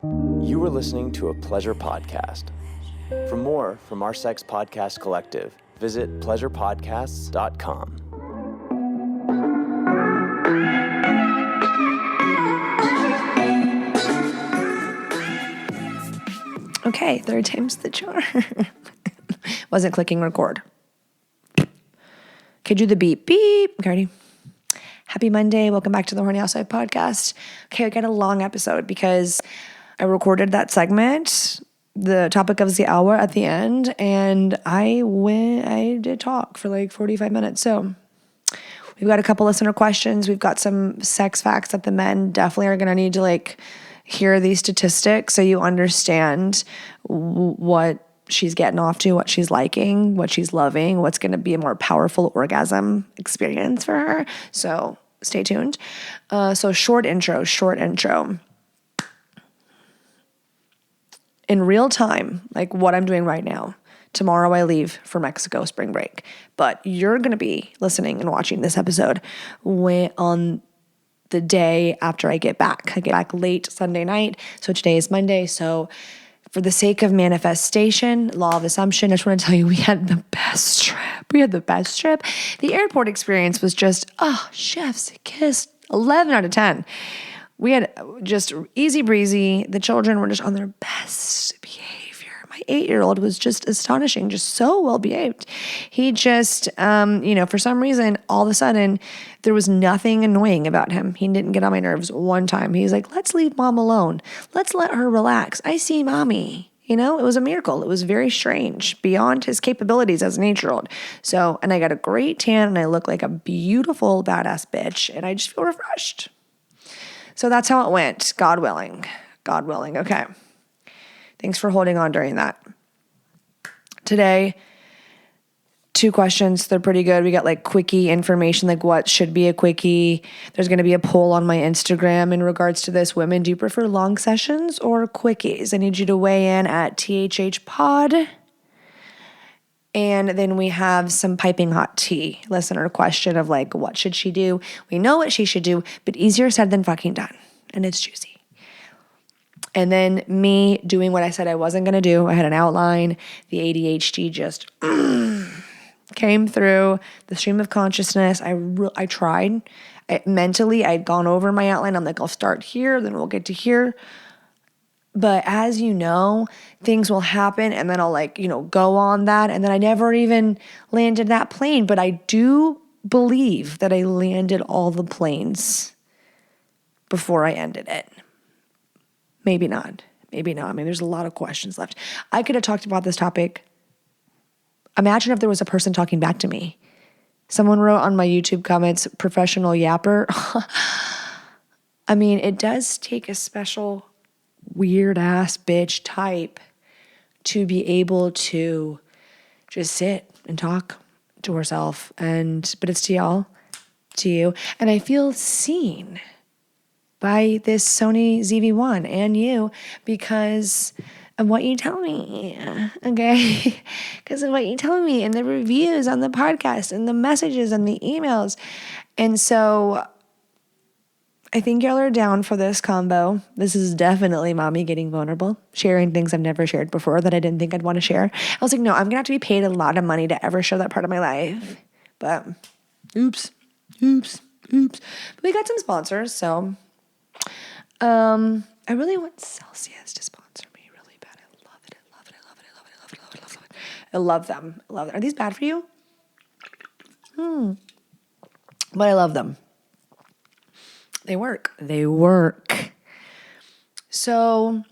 You are listening to a pleasure podcast. For more from our Sex Podcast Collective, visit pleasurepodcasts.com. Okay, third time's the charm. Wasn't clicking record. Okay, do the beep, beep. Okay, ready? Happy Monday. Welcome back to the Horny Outside podcast. Okay, I got a long episode because I recorded that segment, the topic of the hour at the end, and I did talk for like 45 minutes. So we've got a couple listener questions. We've got some sex facts that the men definitely are going to need to hear these statistics so you understand what she's getting off to, what she's liking, what she's loving, what's going to be a more powerful orgasm experience for her. So stay tuned. So short intro. In real time, like what I'm doing right now. Tomorrow I leave for Mexico spring break, but you're going to be listening and watching this episode on the day after I get back. I get back late Sunday night, so today is Monday. So for the sake of manifestation, law of assumption, I just want to tell you we had the best trip. The airport experience was just, chef's kiss, 11 out of 10. We had just easy breezy. The children were just on their best behavior. My 8-year-old was just astonishing, just so well behaved. He just, for some reason, all of a sudden, there was nothing annoying about him. He didn't get on my nerves one time. He was like, let's leave mom alone. Let's let her relax. I see mommy. It was a miracle. It was very strange, beyond his capabilities as an 8-year-old. So, and I got a great tan, and I look like a beautiful, badass bitch, and I just feel refreshed. So that's how it went, God willing. Okay. Thanks for holding on during that. Today, 2 questions. They're pretty good. We got quickie information, what should be a quickie. There's going to be a poll on my Instagram in regards to this. Women, do you prefer long sessions or quickies? I need you to weigh in at THH Pod. And then we have some piping hot tea listener question of what should she do? We know what she should do, but easier said than fucking done. And it's juicy. And then me doing what I said I wasn't going to do. I had an outline. The ADHD just came through. The stream of consciousness. I tried. Mentally, I'd gone over my outline. I'm like, I'll start here, then we'll get to here. But as you know, things will happen and then I'll go on that. And then I never even landed that plane. But I do believe that I landed all the planes before I ended it. Maybe not. I mean, there's a lot of questions left. I could have talked about this topic. Imagine if there was a person talking back to me. Someone wrote on my YouTube comments, professional yapper. I mean, it does take a special weird ass bitch type to be able to just sit and talk to herself. But it's to y'all, to you. And I feel seen by this Sony ZV-1 and you because of what you tell me, okay? Because of what you tell me and the reviews on the podcast and the messages and the emails. And so I think y'all are down for this combo. This is definitely mommy getting vulnerable, sharing things I've never shared before that I didn't think I'd want to share. I was like, no, I'm going to have to be paid a lot of money to ever show that part of my life. But oops. But we got some sponsors, so I really want Celsius to sponsor me really bad. I love it. I love them. Are these bad for you? But I love them. They work. So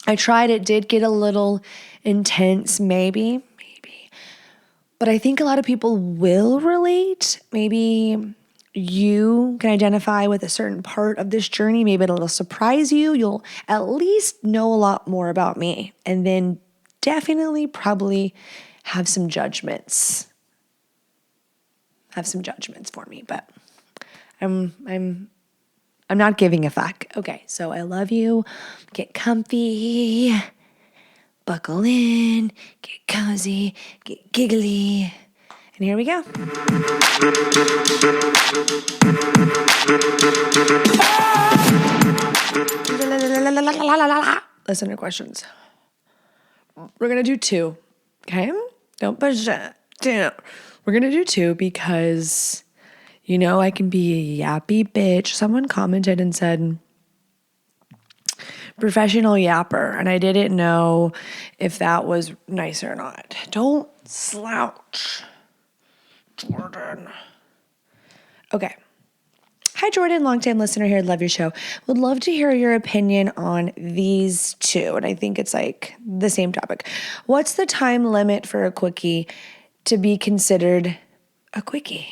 I tried. It did get a little intense, maybe. But I think a lot of people will relate. Maybe you can identify with a certain part of this journey. Maybe it'll surprise you. You'll at least know a lot more about me. And then definitely probably have some judgments. For me. But I'm not giving a fuck. Okay, so I love you. Get comfy. Buckle in. Get cozy. Get giggly. And here we go. Listener questions. We're going to do 2, okay? Don't push it. We're going to do 2 because, I can be a yappy bitch. Someone commented and said, professional yapper, and I didn't know if that was nice or not. Don't slouch, Jordan. Okay. Hi, Jordan, longtime listener here. Love your show. Would love to hear your opinion on these 2, and I think it's like the same topic. What's the time limit for a quickie to be considered a quickie?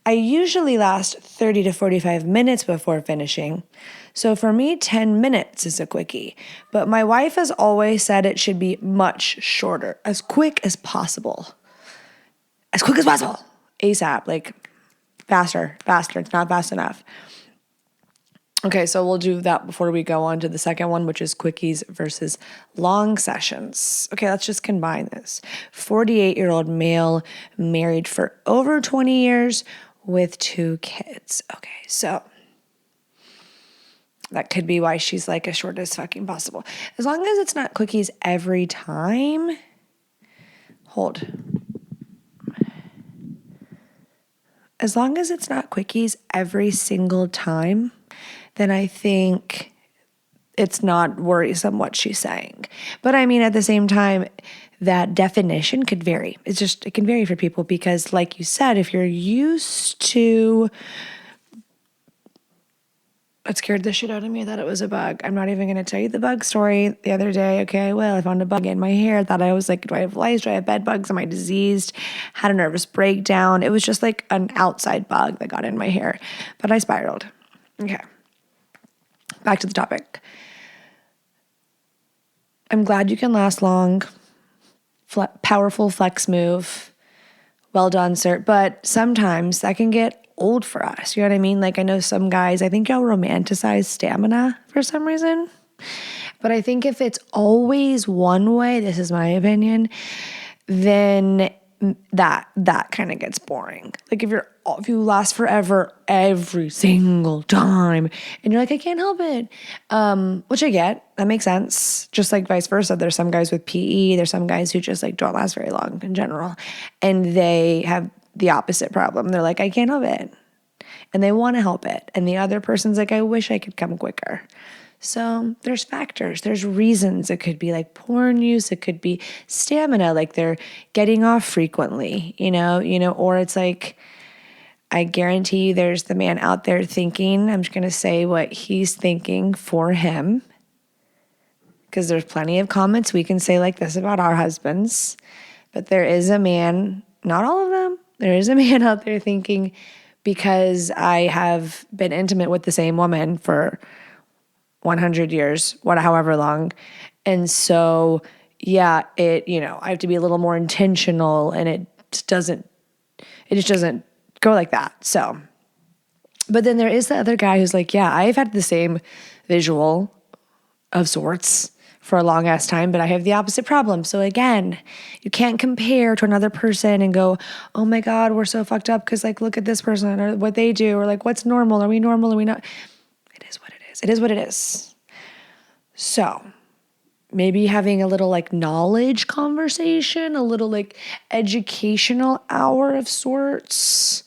I usually last 30 to 45 minutes before finishing. So for me, 10 minutes is a quickie. But my wife has always said it should be much shorter, as quick as possible. As quick as possible. ASAP, like faster. It's not fast enough. Okay, so we'll do that before we go on to the second one, which is quickies versus long sessions. Okay, let's just combine this. 48-year-old male, married for over 20 years with 2 kids. Okay, so that could be why she's like as short as fucking possible. As long as it's not quickies every time. Hold. As long as it's not quickies every single time, then I think it's not worrisome what she's saying. But I mean, at the same time, that definition could vary. It can vary for people because, like you said, if you're used to, it scared the shit out of me. I thought it was a bug. I'm not even going to tell you the bug story the other day. Okay, well, I found a bug in my hair. Thought I was like, do I have lice? Do I have bed bugs? Am I diseased? Had a nervous breakdown. It was just like an outside bug that got in my hair, but I spiraled. Okay, back to the topic. I'm glad you can last long. Powerful flex move. Well done, sir. But sometimes that can get old for us. You know what I mean? Like I know some guys, I think y'all romanticize stamina for some reason. But I think if it's always one way, this is my opinion, then that kind of gets boring. Like if you last forever every single time and you're like, I can't help it, which I get, that makes sense. Just like vice versa. There's some guys with PE, there's some guys who just like don't last very long in general, and they have the opposite problem. They're like, I can't help it, and they want to help it, and the other person's like, I wish I could come quicker. So there's factors, there's reasons. It could be like porn use, it could be stamina, like they're getting off frequently, or it's like, I guarantee you there's the man out there thinking, I'm just going to say what he's thinking for him, because there's plenty of comments we can say like this about our husbands, but there is a man, not all of them, there is a man out there thinking, because I have been intimate with the same woman for 100 years, however long. And so, yeah, I have to be a little more intentional, and it just doesn't go like that. So, but then there is the other guy who's like, yeah, I've had the same visual of sorts for a long ass time, but I have the opposite problem. So again, you can't compare to another person and go, oh my God, we're so fucked up because like, look at this person or what they do, or like, what's normal? Are we normal? Are we not? It is what it is. It is what it is. So maybe having a little like knowledge conversation, a little like educational hour of sorts,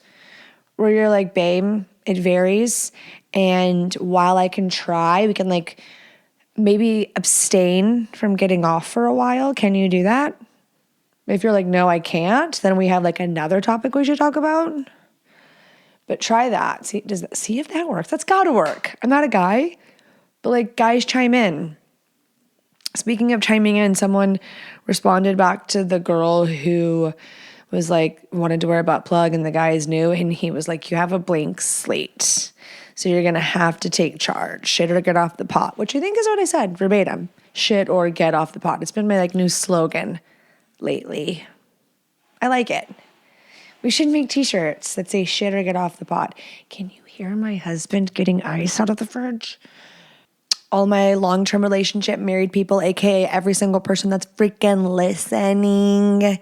where you're like, babe, it varies. And while I can try, we can like maybe abstain from getting off for a while. Can you do that? If you're like, no, I can't, then we have like another topic we should talk about. But try that. See if that works. That's gotta work. I'm not a guy, but like guys chime in. Speaking of chiming in, someone responded back to the girl who was like, wanted to wear a butt plug and the guy is new, and he was like, you have a blank slate, so you're gonna have to take charge. Shit or get off the pot, which I think is what I said verbatim. Shit or get off the pot. It's been my like new slogan lately. I like it. We should make t-shirts that say shit or get off the pot. Can you hear my husband getting ice out of the fridge? All my long-term relationship married people, aka every single person that's freaking listening,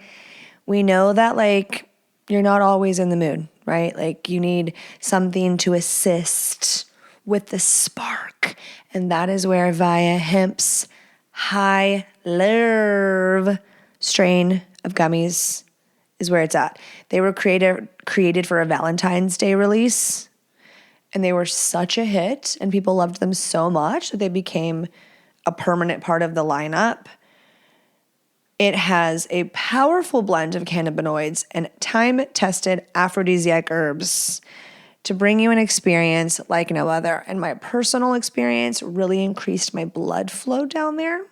we know that like You're not always in the mood, right? Like you need something to assist with the spark. And that is where Viia Hemp's High Lerve strain of gummies is where it's at. They were created for a Valentine's Day release, and they were such a hit, and people loved them so much that they became a permanent part of the lineup. It has a powerful blend of cannabinoids and time-tested aphrodisiac herbs to bring you an experience like no other. And my personal experience really increased my blood flow down there.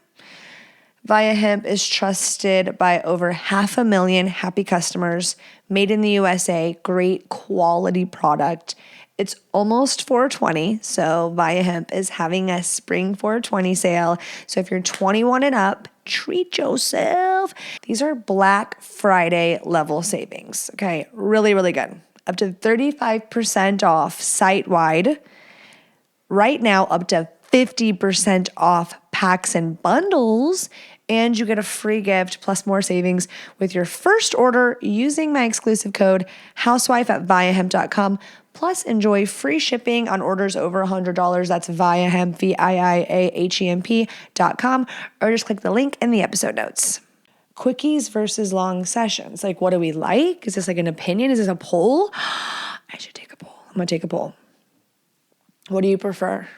Viia Hemp is trusted by over 500,000 happy customers, made in the USA, great quality product. It's almost 420, so Viia Hemp is having a spring 420 sale. So if you're 21 and up, treat yourself. These are Black Friday level savings, okay? Really, really good. Up to 35% off site-wide. Right now, up to 50% off packs and bundles, and you get a free gift plus more savings with your first order using my exclusive code housewife at viiahemp.com. Plus, enjoy free shipping on orders over $100. That's Viia Hemp, VIIAHEMP.com, or just click the link in the episode notes. Quickies versus long sessions. Like, what do we like? Is this like an opinion? Is this a poll? I should take a poll. I'm going to take a poll. What do you prefer?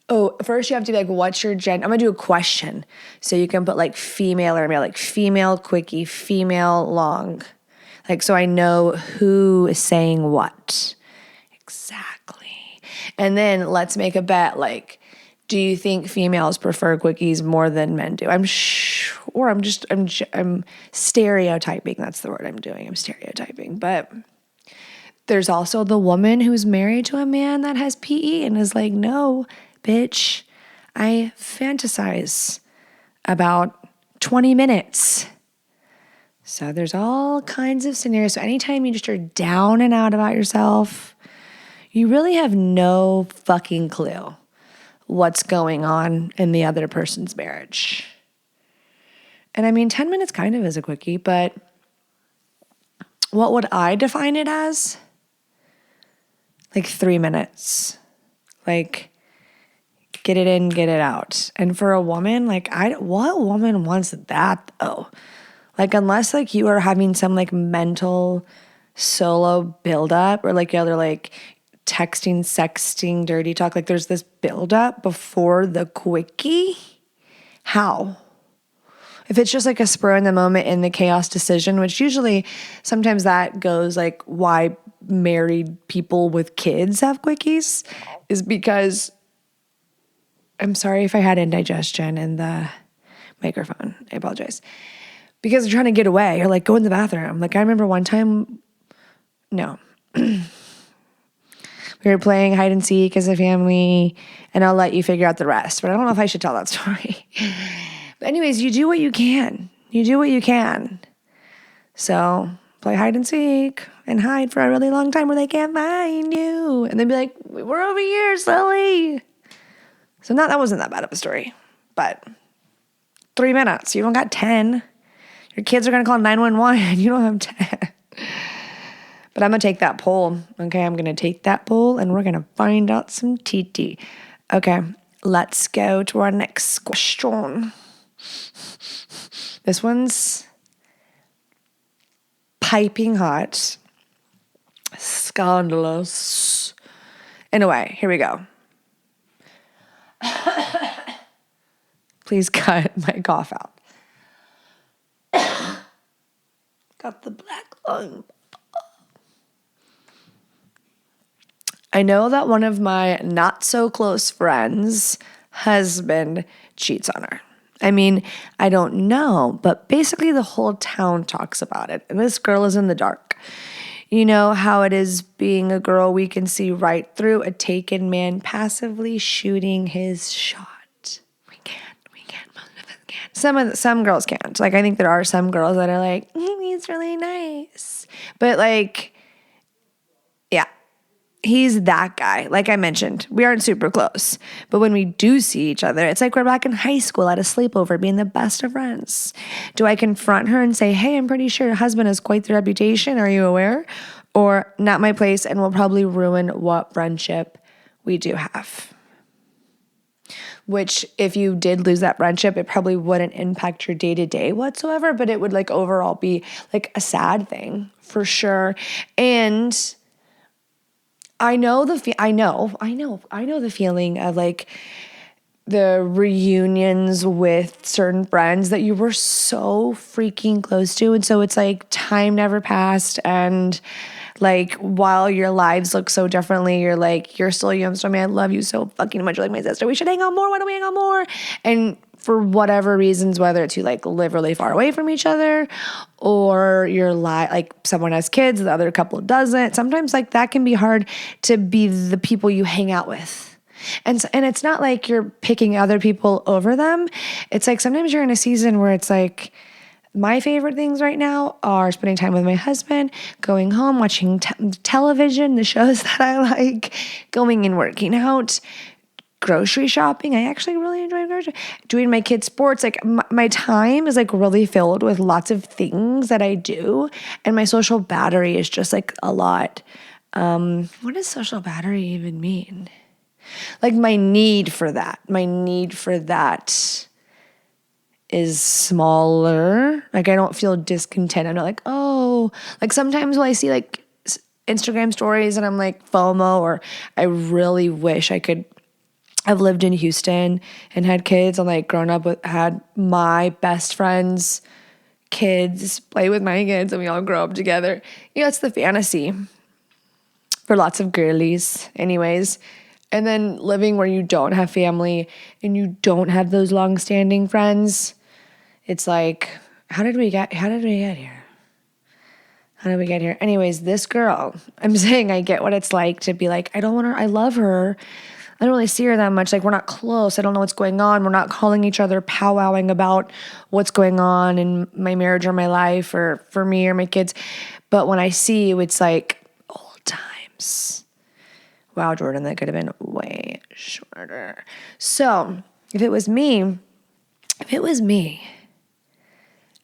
Oh, first you have to be like, what's your I'm going to do a question. So you can put like female or male, like female quickie, female long. Like, so I know who is saying what. Exactly. And then let's make a bet. Like, do you think females prefer quickies more than men do? I'm stereotyping. That's the word I'm doing. I'm stereotyping. But there's also the woman who's married to a man that has PE and is like, no, bitch, I fantasize about 20 minutes. So there's all kinds of scenarios. So anytime you just are down and out about yourself, you really have no fucking clue what's going on in the other person's marriage. And I mean, 10 minutes kind of is a quickie, but what would I define it as? Like 3 minutes. Like, get it in, get it out. And for a woman, like, what woman wants that though? Like, unless like you are having some like mental solo buildup or like you're like texting, sexting, dirty talk, like there's this buildup before the quickie. How? If it's just like a spur in the moment in the chaos decision, which usually sometimes that goes like why married people with kids have quickies is because, I'm sorry if I had indigestion in the microphone. I apologize. Because they're trying to get away. You're like, go in the bathroom. Like I remember one time, no. We were playing hide and seek as a family, and I'll let you figure out the rest. But I don't know if I should tell that story. But anyways, you do what you can. You do what you can. So play hide and seek and hide for a really long time where they can't find you. And they'd be like, we're over here, silly. So that wasn't that bad of a story. But 3 minutes. You don't got 10. Your kids are going to call 911. You don't have 10. But I'm going to take that poll. Okay, I'm going to take that poll and we're going to find out some TT. Okay, let's go to our next question. This one's piping hot. Scandalous. In a way, here we go. Please cut my cough out. Got the black lung. I know that one of my not so close friends' husband cheats on her. I mean, I don't know, but basically the whole town talks about it. And this girl is in the dark. You know how it is being a girl, we can see right through a taken man passively shooting his shot. We can't. Most of us can't. Some girls can't. Like, I think there are some girls that are like, he's really nice. But like, yeah. he's that guy. Like I mentioned, we aren't super close. But when we do see each other, it's like we're back in high school at a sleepover being the best of friends. Do I confront her and say, hey, I'm pretty sure your husband has quite the reputation. Are you aware? Or not my place, and will probably ruin what friendship we do have. Which if you did lose that friendship, it probably wouldn't impact your day-to-day whatsoever, but it would like overall be like a sad thing for sure. And I know the feeling of like the reunions with certain friends that you were so freaking close to. And so it's like time never passed. And like while your lives look so differently, you're like, you're still young, so man, I love you so fucking much. You're like my sister. We should hang out more. Why don't we hang out more? And for whatever reasons, whether it's you like live really far away from each other or you're like someone has kids, the other couple doesn't. Sometimes like that can be hard to be the people you hang out with. And it's not like you're picking other people over them. It's like sometimes you're in a season where it's like my favorite things right now are spending time with my husband, going home, watching television, the shows that I like, going and working out, grocery shopping. I actually really enjoy grocery doing my kids' sports. Like my time is like really filled with lots of things that I do, and my social battery is just like a lot. What does social battery even mean? Like my need for that is smaller. Like I don't feel discontent. I'm not like, oh, like sometimes when I see like Instagram stories and I'm like FOMO, or I really wish I could have lived in Houston and had kids and like grown up with, had my best friends' kids play with my kids and we all grow up together. You know, it's the fantasy for lots of girlies anyways. And then living where you don't have family and you don't have those long-standing friends, it's like, how did we get here? Anyways, this girl, I'm saying I get what it's like to be like, I love her. I don't really see her that much. Like, we're not close. I don't know what's going on. We're not calling each other, powwowing about what's going on in my marriage or my life or for me or my kids. But when I see you, it's like old times. Wow, Jordan, that could have been way shorter. So if it was me,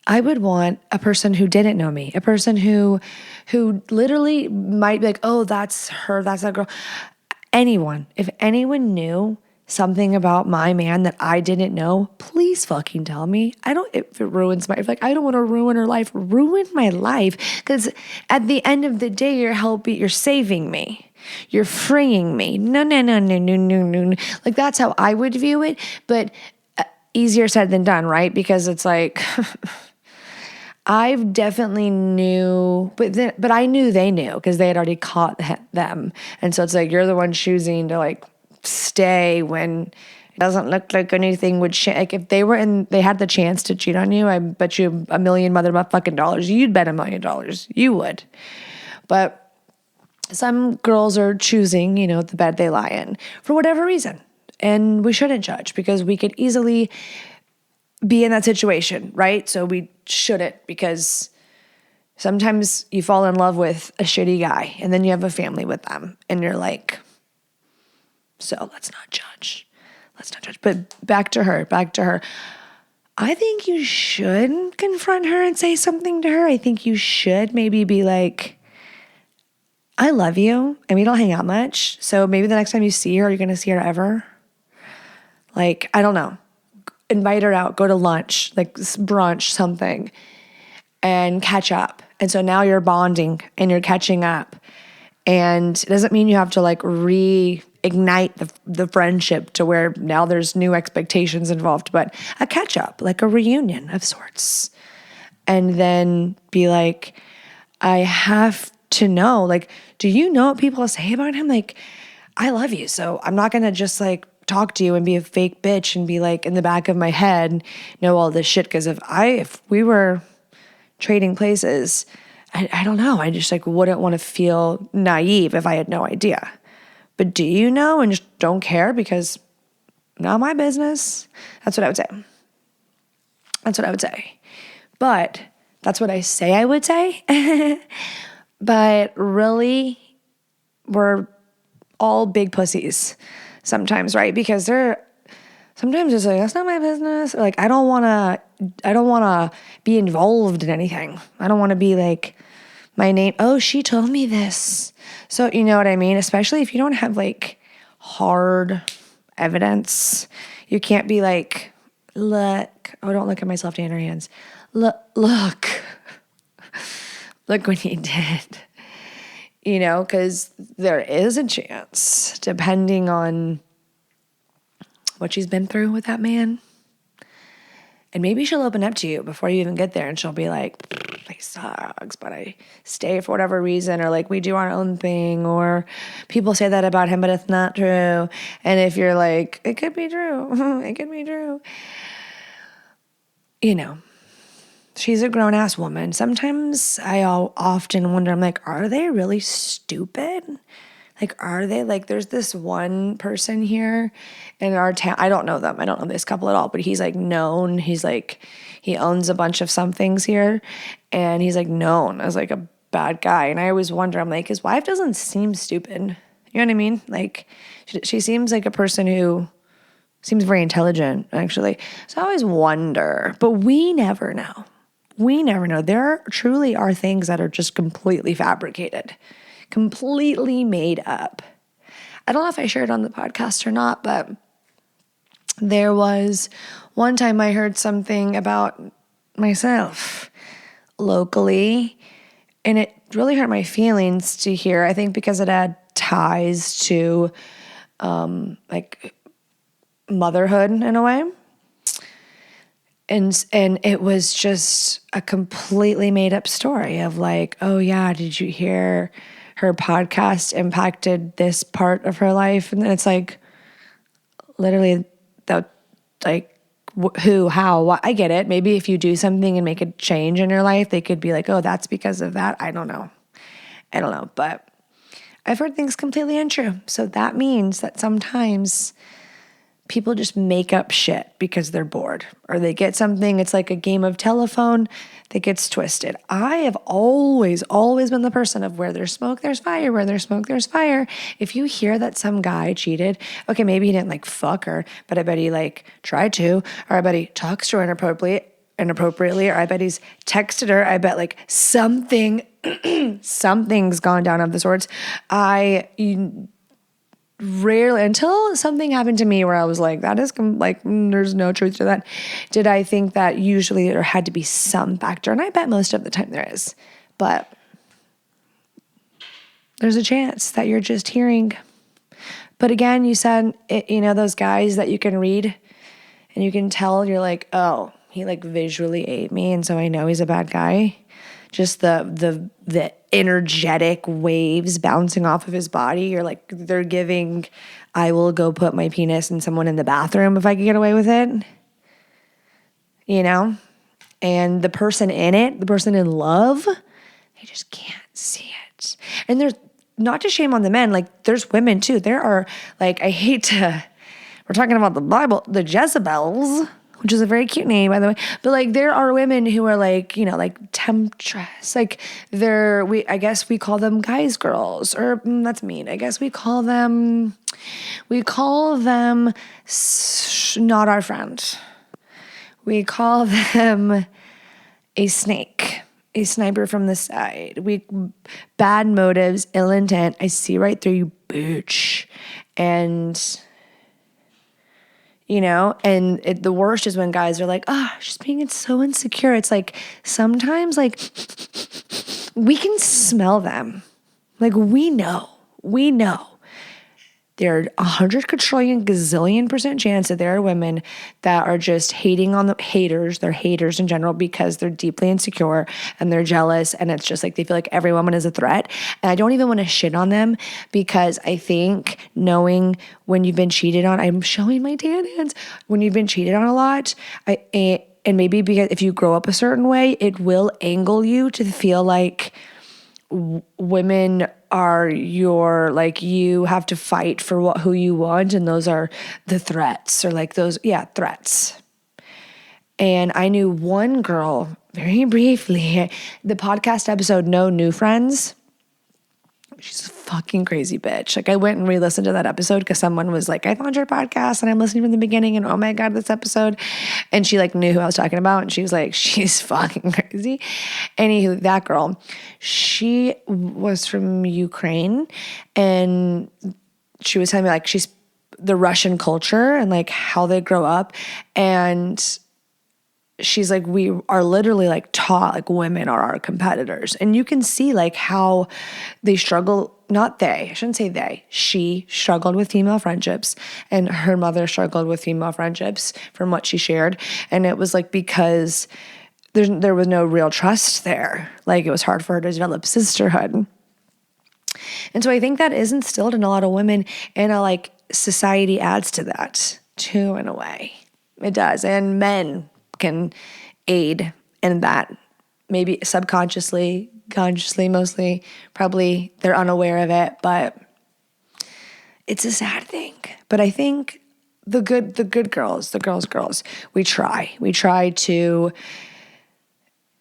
I would want a person who didn't know me, a person who literally might be like, oh, that's her, that's that girl. Anyone, if anyone knew something about my man that I didn't know, please fucking tell me. If it ruins I don't want to ruin her life, ruin my life. Because at the end of the day, you're saving me. You're freeing me. No. Like that's how I would view it. But easier said than done, right? Because it's like, I've definitely knew, but I knew they knew because they had already caught them. And so it's like, you're the one choosing to like stay when it doesn't look like anything would change. Like if they had the chance to cheat on you, I bet you $1 million motherfucking dollars, you'd bet $1 million. You would. But some girls are choosing, the bed they lie in for whatever reason. And we shouldn't judge because we could easily be in that situation, right? So we shouldn't, because sometimes you fall in love with a shitty guy and then you have a family with them and you're like, so let's not judge. But back to her. I think you should confront her and say something to her. I think you should maybe be like, I love you, and we don't hang out much. So maybe the next time you see her, you're going to see her ever. Like, I don't know. Invite her out, go to lunch, like brunch, something, and catch up. And so now you're bonding and you're catching up. And it doesn't mean you have to like reignite the friendship to where now there's new expectations involved, but a catch up, like a reunion of sorts. And then be like, I have to know, like, do you know what people say about him? Like, I love you. So I'm not going to just like talk to you and be a fake bitch and be like in the back of my head, know all this shit. Because if we were trading places, I don't know. I just like wouldn't want to feel naive if I had no idea. But do you know and just don't care because not my business? That's what I would say. But that's what I say I would say. But really, we're all big pussies sometimes, right? Because sometimes it's like, that's not my business. Or like, I don't want to be involved in anything. I don't want to be like, my name, oh, she told me this. So, you know what I mean? Especially if you don't have like hard evidence. You can't be like, look, oh, don't look at my left hand or hands. Look what he did. You know, because there is a chance, depending on what she's been through with that man. And maybe she'll open up to you before you even get there, and she'll be like, he sucks, but I stay for whatever reason, or like we do our own thing, or people say that about him, but it's not true. And if you're like, it could be true, it could be true. You know, she's a grown-ass woman. Sometimes I often wonder, I'm like, are they really stupid? Like, are they? Like, there's this one person here in our town. I don't know them. I don't know this couple at all, but he's like known. He's like, he owns a bunch of some things here, and he's like known as like a bad guy. And I always wonder, I'm like, his wife doesn't seem stupid. You know what I mean? Like, she seems like a person who seems very intelligent, actually. So I always wonder, but we never know. We never know. There truly are things that are just completely fabricated, completely made up. I don't know if I shared on the podcast or not, but there was one time I heard something about myself locally, and it really hurt my feelings to hear, I think because it had ties to like motherhood in a way. And it was just a completely made up story of like, oh yeah, did you hear her podcast impacted this part of her life? And then it's like, literally, that, like, who, how, what? I get it. Maybe if you do something and make a change in your life, they could be like, oh, that's because of that. I don't know. But I've heard things completely untrue. So that means that sometimes people just make up shit because they're bored, or they get something. It's like a game of telephone that gets twisted. I have always been the person of where there's smoke, there's fire. Where there's smoke, there's fire. If you hear that some guy cheated, okay, maybe he didn't like fuck her, but I bet he like tried to, or I bet he talks to her inappropriately, or I bet he's texted her. I bet like something's gone down of the sorts. Rarely, until something happened to me where I was like, that is like, there's no truth to that, did I think that usually there had to be some factor. And I bet most of the time there is. But there's a chance that you're just hearing. But again, you said, those guys that you can read and you can tell, you're like, oh, he like visually ate me, and so I know he's a bad guy. Just the energetic waves bouncing off of his body. You're like, they're giving, I will go put my penis in someone in the bathroom if I can get away with it. You know? And the person in it, the person in love, they just can't see it. And there's not to shame on the men. Like, there's women too. There are, like, we're talking about the Bible, the Jezebels, which is a very cute name, by the way. But like, there are women who are like, like temptress. Like, I guess we call them guys, girls, or that's mean. I guess we call them not our friend. We call them a snake, a sniper from the side. Bad motives, ill intent. I see right through you, bitch. And the worst is when guys are like, she's being so insecure. It's like, sometimes, like, we can smell them. Like, we know. There are 100 quadrillion gazillion % chance that there are women that are just hating on the haters. They're haters in general because they're deeply insecure and they're jealous, and it's just like they feel like every woman is a threat. And I don't even want to shit on them, because I think knowing when you've been cheated on, I'm showing my tan hands, when you've been cheated on a lot, and maybe because if you grow up a certain way, it will angle you to feel like women are you have to fight for who you want, and those are the threats, or like those, threats. And I knew one girl very briefly, the podcast episode No New Friends, She's a fucking crazy bitch. Like I went and re-listened to that episode because someone was like, I found your podcast and I'm listening from the beginning and oh my God, this episode. And she like knew who I was talking about and she was like, she's fucking crazy. Anywho, that girl, she was from Ukraine and she was telling me like she's the Russian culture and like how they grow up. And she's like, we are literally like taught like women are our competitors. And you can see like how they struggle, not they, I shouldn't say they, she struggled with female friendships and her mother struggled with female friendships from what she shared. And it was like because there was no real trust there. Like it was hard for her to develop sisterhood. And so I think that is instilled in a lot of women and like society adds to that too in a way. It does. And men can aid in that, maybe subconsciously, consciously, mostly, probably they're unaware of it, but it's a sad thing. But I think the good girls, the girls, we try to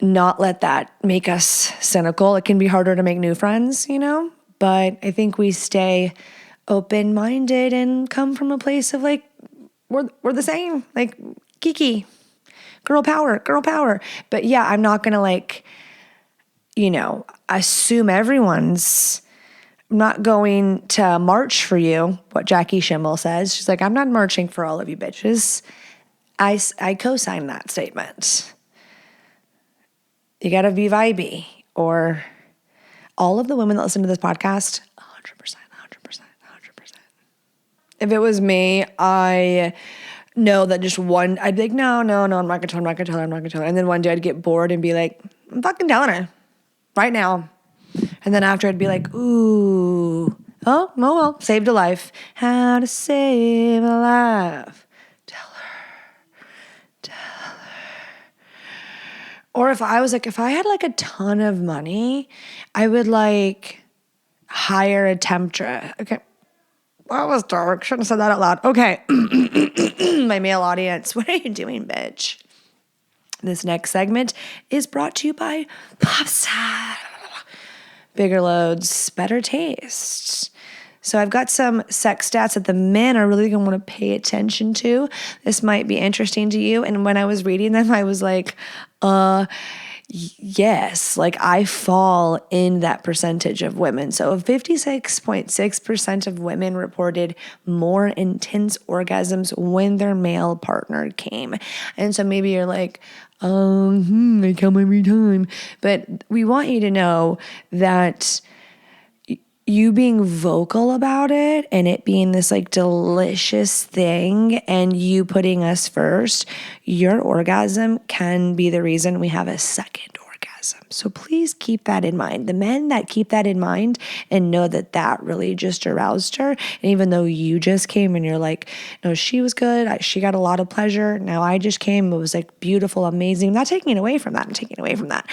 not let that make us cynical. It can be harder to make new friends, but I think we stay open-minded and come from a place of like, we're the same, like Kiki. Girl power. But yeah, I'm not going to like, assume I'm not going to march for you, what Jackie Schimmel says. She's like, I'm not marching for all of you bitches. I co-sign that statement. You got to be vibey. Or all of the women that listen to this podcast, 100%. If it was me, I know that just one, I'd be like, no, I'm not going to tell her. And then one day I'd get bored and be like, I'm fucking telling her right now. And then after I'd be like, ooh, oh well, saved a life. How to save a life. Tell her. Or if I had like a ton of money, I would like hire a temptress. Okay. That was dark. Shouldn't have said that out loud. Okay. My male audience, what are you doing, bitch? This next segment is brought to you by Popstar. Bigger loads, better taste. So I've got some sex stats that the men are really going to want to pay attention to. This might be interesting to you. And when I was reading them, I was like, yes, like I fall in that percentage of women. So 56.6% of women reported more intense orgasms when their male partner came. And so maybe you're like, I come every time. But we want you to know that you being vocal about it and it being this like delicious thing and you putting us first, your orgasm can be the reason we have a second orgasm. So please keep that in mind. The men that keep that in mind and know that that really just aroused her. And even though you just came and you're like, no, she was good. She got a lot of pleasure. Now I just came. It was like beautiful, amazing. I'm not taking away from that. I'm taking away from that.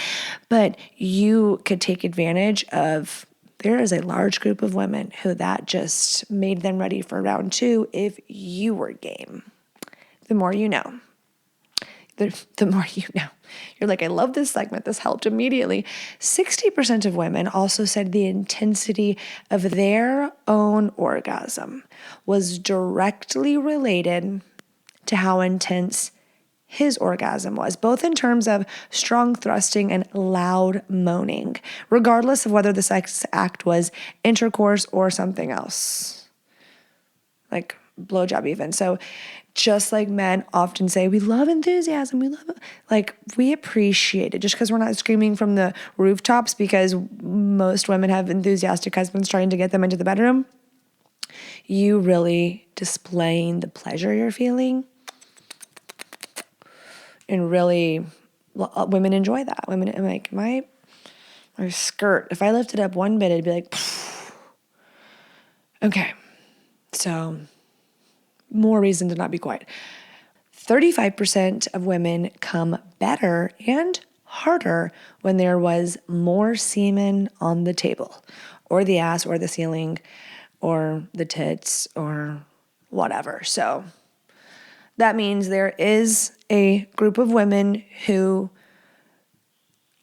But you could take advantage of. There is a large group of women who that just made them ready for round two if you were game. The more you know. The more you know. You're like, I love this segment. This helped immediately. 60% of women also said the intensity of their own orgasm was directly related to how intense his orgasm was, both in terms of strong thrusting and loud moaning, regardless of whether the sex act was intercourse or something else, like blowjob even. So just like men often say, we love enthusiasm, we love it. Like we appreciate it just because we're not screaming from the rooftops because most women have enthusiastic husbands trying to get them into the bedroom. You really displaying the pleasure you're feeling. And really, women enjoy that. Women, like, my skirt, if I lifted up one bit, it'd be like, pfft. Okay. So, more reason to not be quiet. 35% of women come better and harder when there was more semen on the table, or the ass, or the ceiling, or the tits, or whatever. So, that means there is a group of women who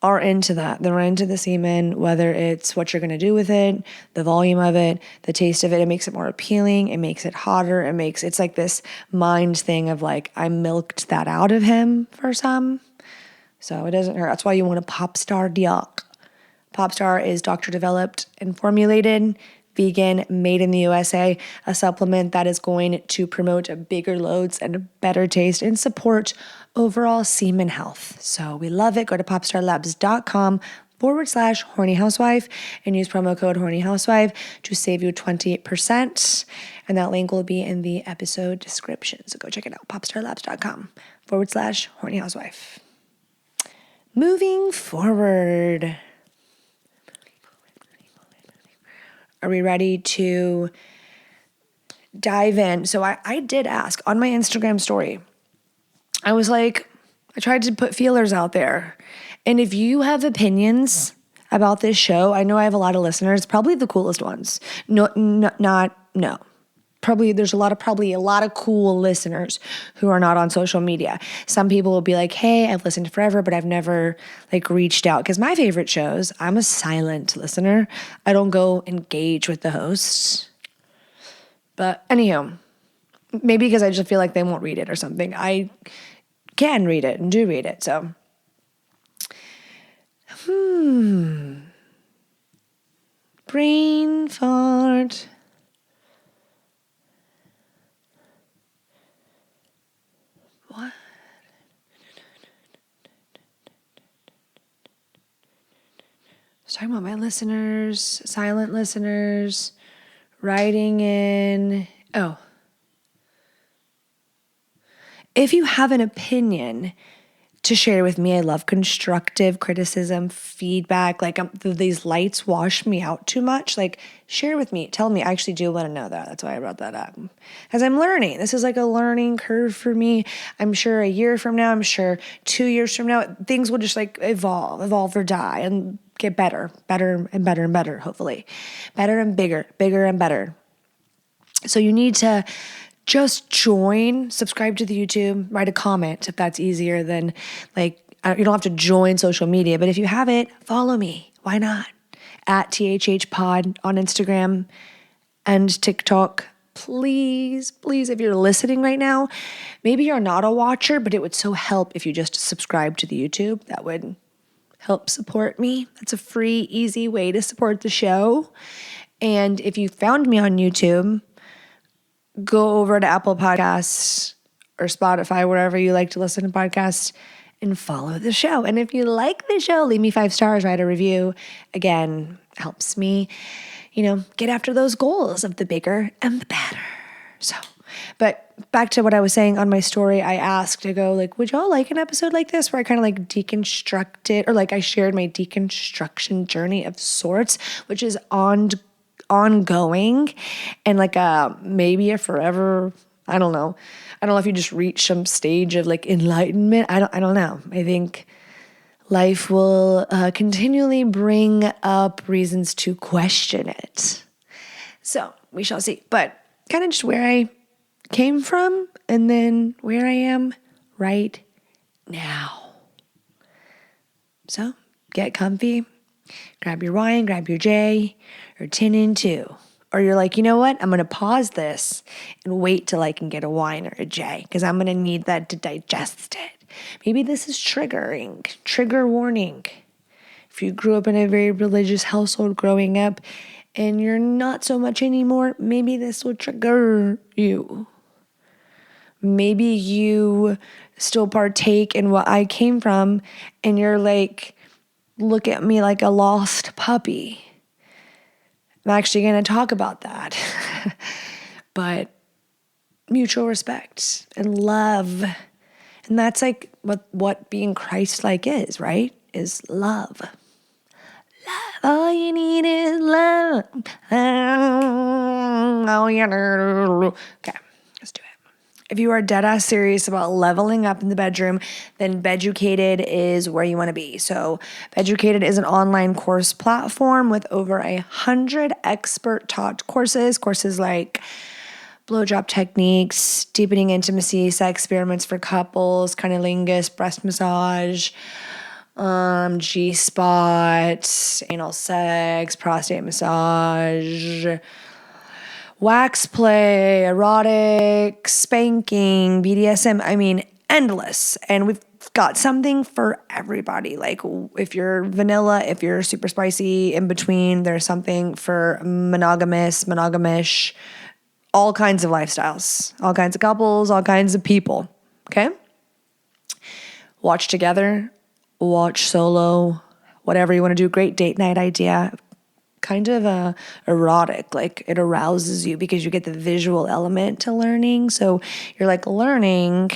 are into that. They're into the semen, whether it's what you're going to do with it, the volume of it, the taste of it. It makes it more appealing. It makes it hotter. It's like this mind thing of like, I milked that out of him for some. So it doesn't hurt. That's why you want a Popstar Diok. Popstar is doctor developed and formulated, vegan, made in the USA, a supplement that is going to promote bigger loads and a better taste and support overall semen health. So we love it. Go to popstarlabs.com/horny housewife and use promo code horny housewife to save you 28%. And that link will be in the episode description. So go check it out. popstarlabs.com/horny housewife. Moving forward. Are we ready to dive in? So I did ask on my Instagram story. I was like, I tried to put feelers out there. And if you have opinions about this show, I know I have a lot of listeners, probably the coolest ones. Probably there's a lot of cool listeners who are not on social media. Some people will be like, hey, I've listened forever, but I've never like reached out. Because my favorite shows, I'm a silent listener. I don't go engage with the hosts. But anyhow, maybe because I just feel like they won't read it or something. I can read it and do read it. So, brain fart. What? I was talking about my listeners, silent listeners, writing in. Oh. If you have an opinion to share with me, I love constructive criticism, feedback. Like these lights wash me out too much. Like share with me. Tell me. I actually do want to know that. That's why I brought that up. As I'm learning. This is like a learning curve for me. I'm sure a year from now, I'm sure 2 years from now, things will just like evolve or die and get better and better, hopefully. Better and bigger and better. So you need to just join, subscribe to the YouTube, write a comment if that's easier than like, you don't have to join social media, but if you have it, follow me. Why not? At THH Pod on Instagram and TikTok. Please, if you're listening right now, maybe you're not a watcher, but it would so help if you just subscribe to the YouTube. That would help support me. That's a free, easy way to support the show. And if you found me on YouTube, go over to Apple Podcasts or Spotify, wherever you like to listen to podcasts, and follow the show. And if you like the show, leave me 5 stars, write a review. Again, helps me, get after those goals of the bigger and the better. So, but back to what I was saying on my story, I asked to go like, would y'all like an episode like this where I kind of like deconstructed, or like I shared my deconstruction journey of sorts, which is ongoing and like maybe a forever, I don't know if you just reach some stage of like enlightenment. I don't know. I think life will continually bring up reasons to question it. So we shall see. But kind of just where I came from and then where I am right now. So get comfy, grab your wine, grab your J, or 10 in 2. Or you're like, you know what? I'm going to pause this and wait till I can get a wine or a J because I'm going to need that to digest it. Maybe this is triggering, trigger warning. If you grew up in a very religious household growing up and you're not so much anymore, maybe this will trigger you. Maybe you still partake in what I came from and you're like, look at me like a lost puppy. I'm actually going to talk about that. But mutual respect and love. And that's like what being Christ-like is, right? Is love. Love. All you need is love. All you need. Okay, let's do it. If you are dead-ass serious about leveling up in the bedroom, then Beducated is where you want to be. So Beducated is an online course platform with over 100 expert-taught courses like blowjob techniques, deepening intimacy, sex experiments for couples, cunnilingus, breast massage, G-spot, anal sex, prostate massage, wax play, erotic, spanking, BDSM. I mean, endless. And we've got something for everybody. Like if you're vanilla, if you're super spicy, in between, there's something for monogamish, all kinds of lifestyles, all kinds of couples, all kinds of people. Okay? Watch together, watch solo, whatever you want to do. Great date night idea. Kind of erotic, like it arouses you because you get the visual element to learning. So you're like learning,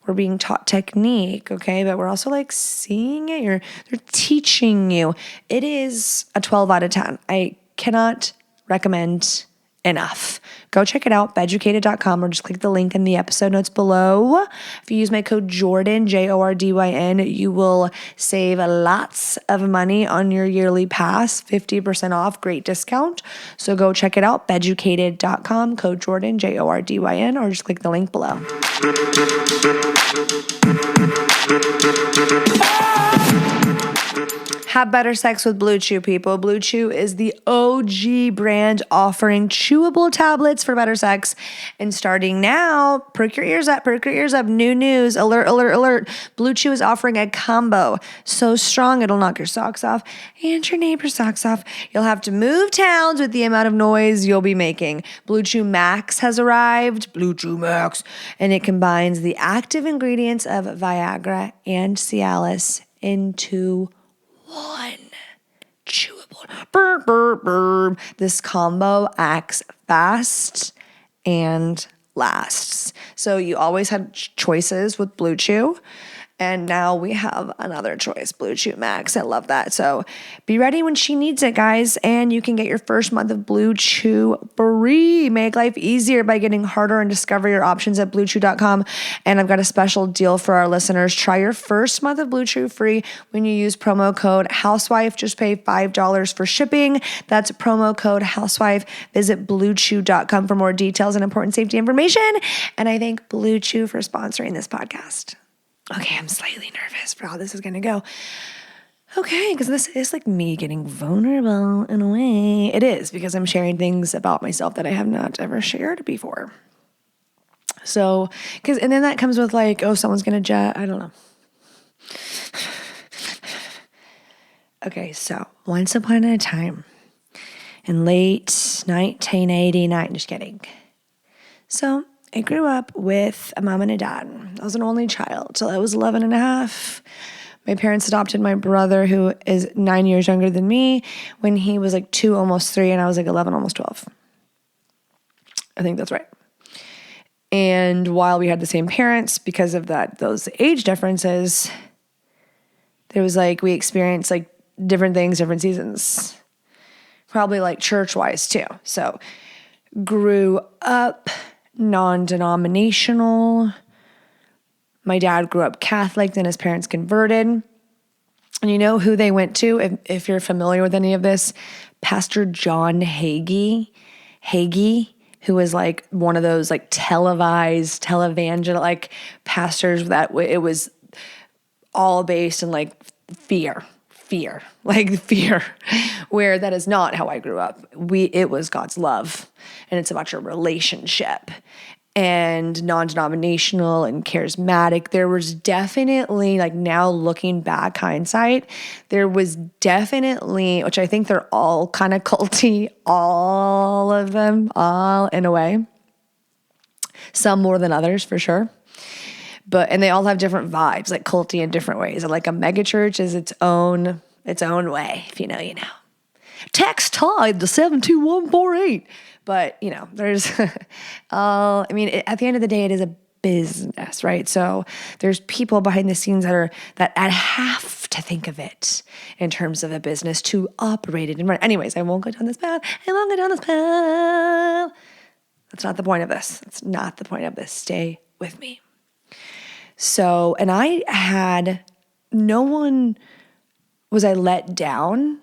we're being taught technique, okay? But we're also like seeing it. They're teaching you. It is a 12 out of 10. I cannot recommend enough. Go check it out, beducated.com, or just click the link in the episode notes below. If you use my code Jordan, Jordyn, you will save lots of money on your yearly pass, 50% off, great discount. So go check it out, beducated.com, code Jordan, Jordyn, or just click the link below. Have better sex with Blue Chew, people. Blue Chew is the OG brand offering chewable tablets for better sex. And starting now, perk your ears up, new news, alert. Blue Chew is offering a combo so strong it'll knock your socks off and your neighbor's socks off. You'll have to move towns with the amount of noise you'll be making. Blue Chew Max has arrived, Blue Chew Max, and it combines the active ingredients of Viagra and Cialis into one chewable. This combo acts fast and lasts. So you always had choices with Blue Chew, and now we have another choice, Blue Chew Max. I love that. So be ready when she needs it, guys. And you can get your first month of Blue Chew free. Make life easier by getting harder and discover your options at bluechew.com. And I've got a special deal for our listeners. Try your first month of Blue Chew free when you use promo code HOUSEWIFE. Just pay $5 for shipping. That's promo code HOUSEWIFE. Visit bluechew.com for more details and important safety information. And I thank Blue Chew for sponsoring this podcast. Okay, I'm slightly nervous for how this is going to go. Okay, because this is like me getting vulnerable in a way. It is, because I'm sharing things about myself that I have not ever shared before. So, and then that comes with like, oh, someone's going to judge. I don't know. Okay, so once upon a time in late 1989, just kidding. So I grew up with a mom and a dad. I was an only child till I was 11 and a half. My parents adopted my brother, who is 9 years younger than me, when he was like 2, almost 3, and I was like 11, almost 12. I think that's right. And while we had the same parents, because of those age differences, there was like, we experienced like different things, different seasons. Probably like church-wise too. So grew up non-denominational. My dad grew up Catholic, then his parents converted. And you know who they went to, if you're familiar with any of this? Pastor John Hagee, who was like one of those like televised, televangel like pastors that it was all based in like fear, where that is not how I grew up. It was God's love, and it's about your relationship, and non-denominational and charismatic. There was definitely, like now looking back, hindsight, there was definitely, which I think they're all kind of culty, all of them, all in a way. Some more than others, for sure. And they all have different vibes, like culty in different ways. And like a megachurch is its own way. If you know, you know. Text Tide to 72148. But, you know, there's, at the end of the day, it is a business, right? So there's people behind the scenes that have to think of it in terms of a business to operate it and run. Anyways, I won't go down this path. That's not the point of this. It's not the point of this. Stay with me. So, and no one was I let down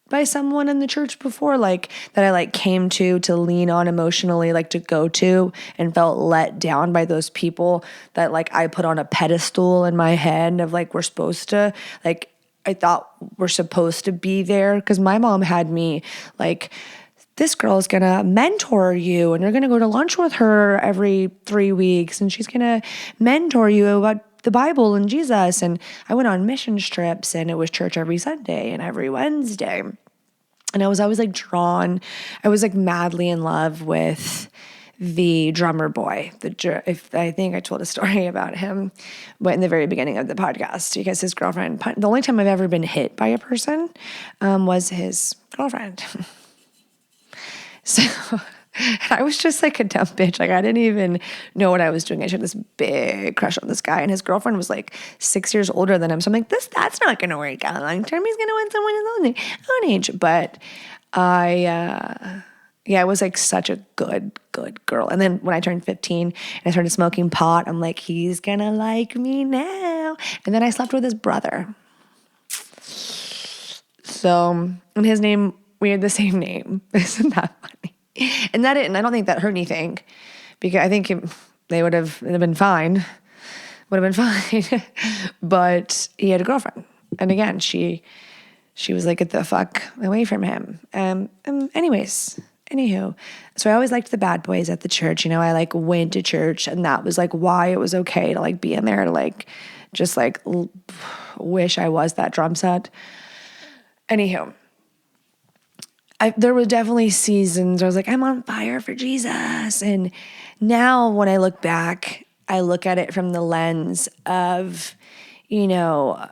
by someone in the church before, like that I like came to lean on emotionally, like to go to, and felt let down by those people that like I put on a pedestal in my head of like, we're supposed to, like, I thought we're supposed to be there. Because my mom had me like, this girl is going to mentor you and you're going to go to lunch with her every 3 weeks and she's going to mentor you about the Bible and Jesus. And I went on mission trips and it was church every Sunday and every Wednesday. And I was always like drawn, I was like madly in love with the drummer boy. If I think I told a story about him, but in the very beginning of the podcast, because his girlfriend, the only time I've ever been hit by a person was his girlfriend. So I was just like a dumb bitch. Like I didn't even know what I was doing. I had this big crush on this guy, and his girlfriend was like 6 years older than him. So I'm like, that's not going to work out long term. He's going to want someone his own age. But I was like such a good girl. And then when I turned 15 and I started smoking pot, I'm like, he's going to like me now. And then I slept with his brother. So, and his name, we had the same name. Isn't that funny? And I don't think that hurt anything, because I think they would have been fine. Would have been fine. But he had a girlfriend. And again, she was like, get the fuck away from him. Anywho, so I always liked the bad boys at the church. You know, I like went to church, and that was like why it was okay to like be in there, to like just like wish I was that drum set. Anywho, there were definitely seasons where I was like, I'm on fire for Jesus. And now when I look back, I look at it from the lens of, you know,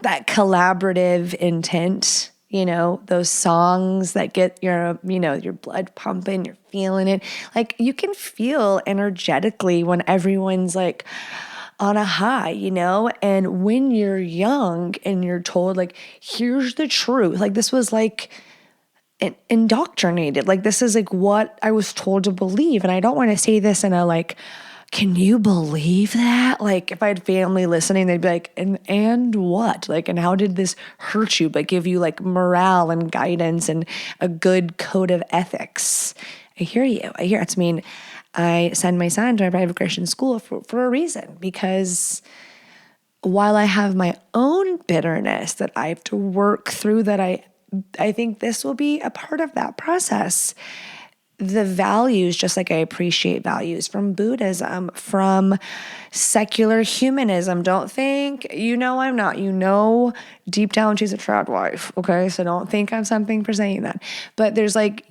that collaborative intent, you know, those songs that get your, you know, your blood pumping, you're feeling it. Like you can feel energetically when everyone's like on a high, you know? And when you're young and you're told like, here's the truth. Like this was like indoctrinated. Like this is like what I was told to believe. And I don't want to say this in a like, can you believe that? Like if I had family listening, they'd be like, and what? Like, and how did this hurt you? But give you like morale and guidance and a good code of ethics. I hear you. I mean, I send my son to a private Christian school for a reason, because while I have my own bitterness that I have to work through, that I think this will be a part of that process. The values, just like I appreciate values from Buddhism, from secular humanism. Don't think, I'm not. Deep down she's a trad wife, okay? So don't think I'm something for saying that. But there's like,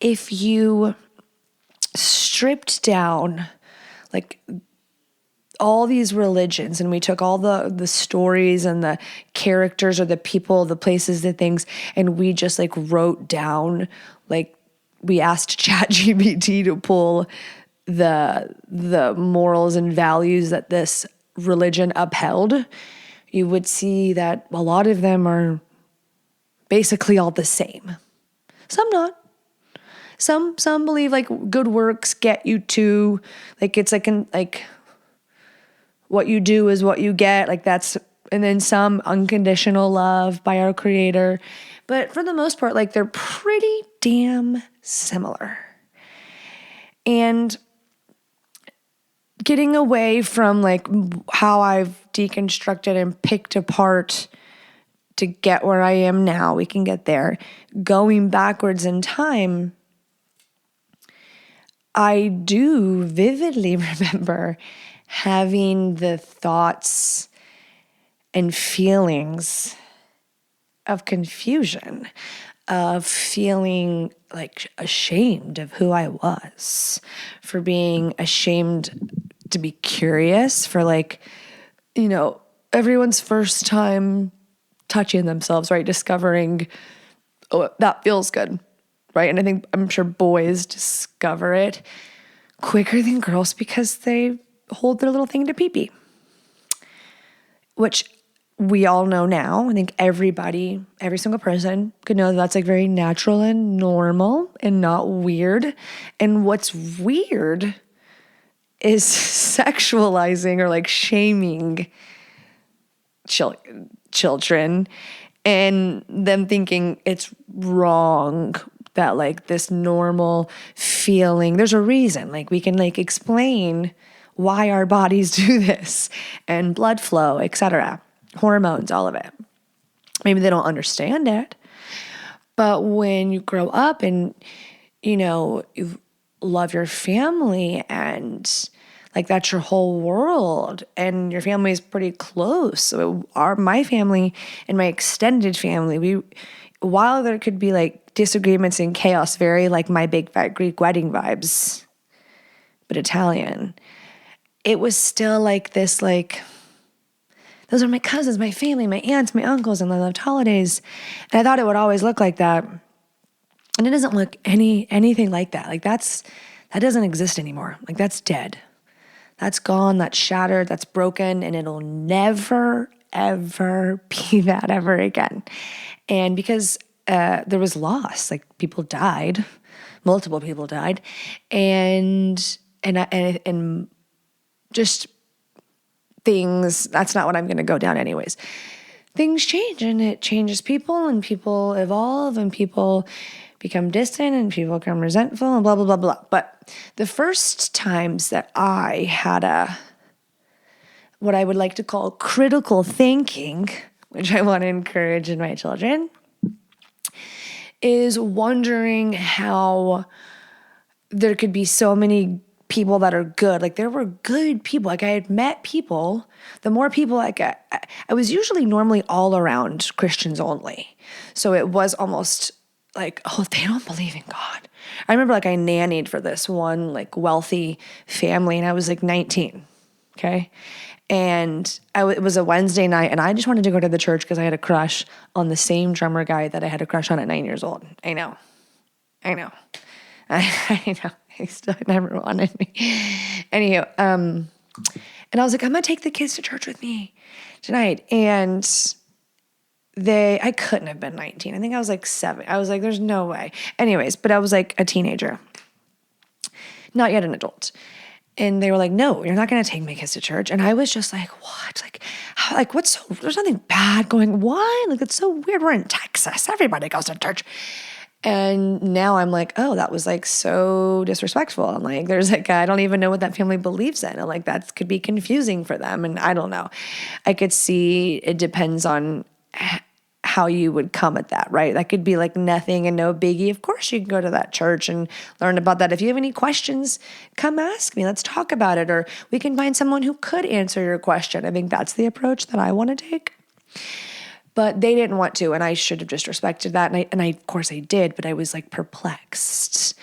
if you stripped down like all these religions and we took all the stories and the characters or the people, the places, the things, and we just like wrote down, like we asked ChatGPT to pull the morals and values that this religion upheld, you would see that a lot of them are basically all the same. Some not. Some believe like good works get you to, like it's like what you do is what you get, like that's, and then some unconditional love by our Creator. But for the most part, like they're pretty damn similar. And getting away from like how I've deconstructed and picked apart to get where I am now, we can get there. Going backwards in time, I do vividly remember having the thoughts and feelings of confusion, of feeling like ashamed of who I was, for being ashamed to be curious, for like, everyone's first time touching themselves, right? Discovering, oh, that feels good, right? And I'm sure boys discover it quicker than girls because they hold their little thing to pee-pee, which we all know now. I think everybody, every single person could know that that's like very natural and normal and not weird. And what's weird is sexualizing or like shaming children and them thinking it's wrong that like this normal feeling, there's a reason, like we can like explain why our bodies do this and blood flow, etc., hormones, all of it. Maybe they don't understand it, but when you grow up and, you know, you love your family and like that's your whole world and your family is pretty close. So my family and my extended family, while there could be like disagreements and chaos, very like My Big Fat Greek Wedding vibes, but Italian, it was still like this, like, those are my cousins, my family, my aunts, my uncles, and I loved holidays. And I thought it would always look like that. And it doesn't look anything like that. Like that doesn't exist anymore. Like that's dead. That's gone, that's shattered, that's broken, and it'll never, ever be that ever again. And because there was loss, like people died, multiple people died, and just things, that's not what I'm going to go down anyways. Things change and it changes people and people evolve and people become distant and people become resentful and blah, blah, blah, blah. But the first times that I had what I would like to call critical thinking, which I want to encourage in my children, is wondering how there could be so many people that are good. Like there were good people. Like I had met people, the more people like I was usually normally all around Christians only. So it was almost like, oh, they don't believe in God. I remember like I nannied for this one like wealthy family and I was like 19. Okay. And it was a Wednesday night and I just wanted to go to the church because I had a crush on the same drummer guy that I had a crush on at 9 years old. I know. I know. He still never wanted me. Anywho, and I was like, I'm going to take the kids to church with me tonight. And I couldn't have been 19. I think I was like 7. I was like, there's no way. Anyways, but I was like a teenager, not yet an adult. And they were like, no, you're not going to take my kids to church. And I was just like, what? Like what's there's nothing bad going, what? Like, it's so weird. We're in Texas. Everybody goes to church. And now I'm like, oh, that was like so disrespectful. I'm like, there's like, I don't even know what that family believes in. And like, that could be confusing for them. And I don't know. I could see it depends on how you would come at that, right? That could be like nothing and no biggie. Of course you can go to that church and learn about that. If you have any questions, come ask me. Let's talk about it. Or we can find someone who could answer your question. I think that's the approach that I want to take. But they didn't want to, and I should have just respected that. And I of course I did, but I was like perplexed.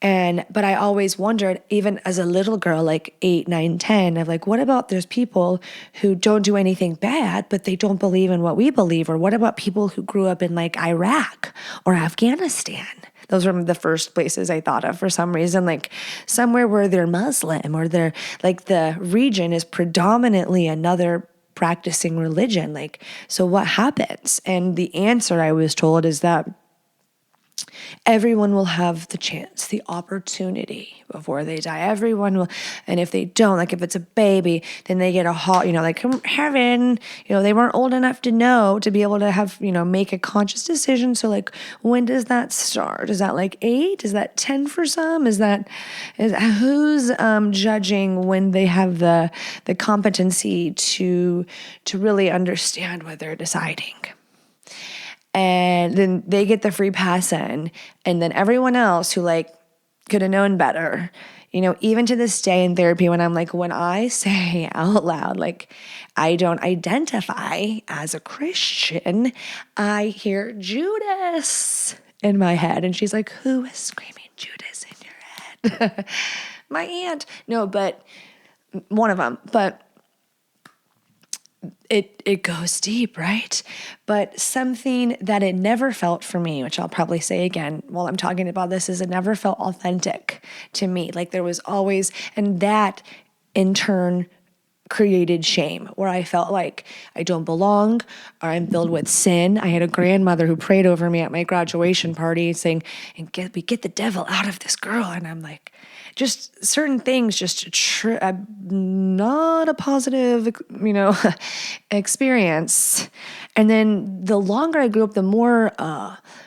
But I always wondered, even as a little girl, like 8, 9, 10, of like, what about there's people who don't do anything bad, but they don't believe in what we believe? Or what about people who grew up in like Iraq or Afghanistan? Those were the first places I thought of for some reason, like somewhere where they're Muslim or they're like the region is predominantly another practicing religion. Like, so what happens? And the answer I was told is that everyone will have the chance, the opportunity before they die. Everyone will. And if they don't, like if it's a baby, then they get like heaven, they weren't old enough to know, to be able to have, make a conscious decision. So like, when does that start? Is that like 8? Is that 10 for some? Who's judging when they have the competency to really understand what they're deciding? And then they get the free pass in. And then everyone else who like could have known better, even to this day in therapy, when I say out loud, like, I don't identify as a Christian, I hear Judas in my head. And she's like, who is screaming Judas in your head? My aunt. No, but one of them. But it goes deep, right? But something that it never felt for me, which I'll probably say again while I'm talking about this, is it never felt authentic to me. Like there was always, and that in turn created shame, where I felt like I don't belong or I'm filled with sin. I had a grandmother who prayed over me at my graduation party saying, we get the devil out of this girl. And I'm like, just certain things, not a positive, experience. And then the longer I grew up, the more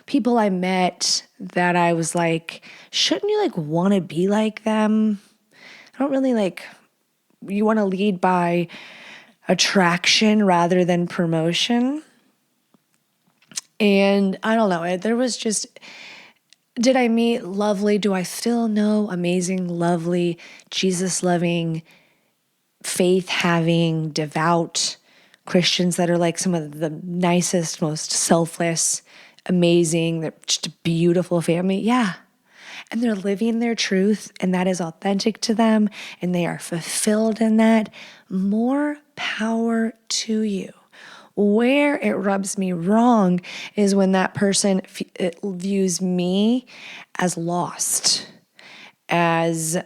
people I met that I was like, shouldn't you like want to be like them? I don't really you want to lead by attraction rather than promotion. And I don't know, there was just, did I meet lovely, do I still know amazing, lovely, Jesus-loving, faith-having, devout Christians that are like some of the nicest, most selfless, amazing, they're just a beautiful family? Yeah. And they're living their truth, and that is authentic to them, and they are fulfilled in that. More power to you. Where it rubs me wrong is when that person views me as lost, as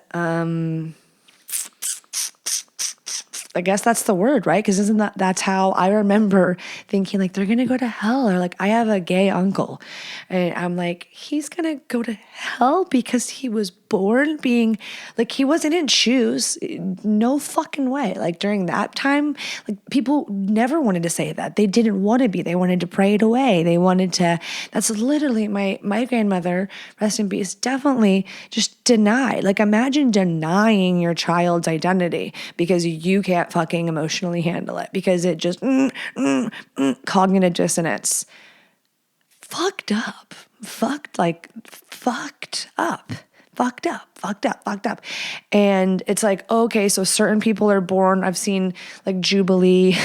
I guess that's the word, right? Because that's how I remember thinking, like, they're going to go to hell. Or like, I have a gay uncle and I'm like, he's going to go to hell because he was born being, like, he wasn't in shoes. No fucking way. Like during that time, like people never wanted to say that. They didn't want to be. They wanted to pray it away. They wanted to, that's literally my grandmother, rest in peace, definitely just denied. Like imagine denying your child's identity because you can't fucking emotionally handle it because it just cognitive dissonance. Fucked up. Fucked up. And it's like, okay, so certain people are born, I've seen like Jubilee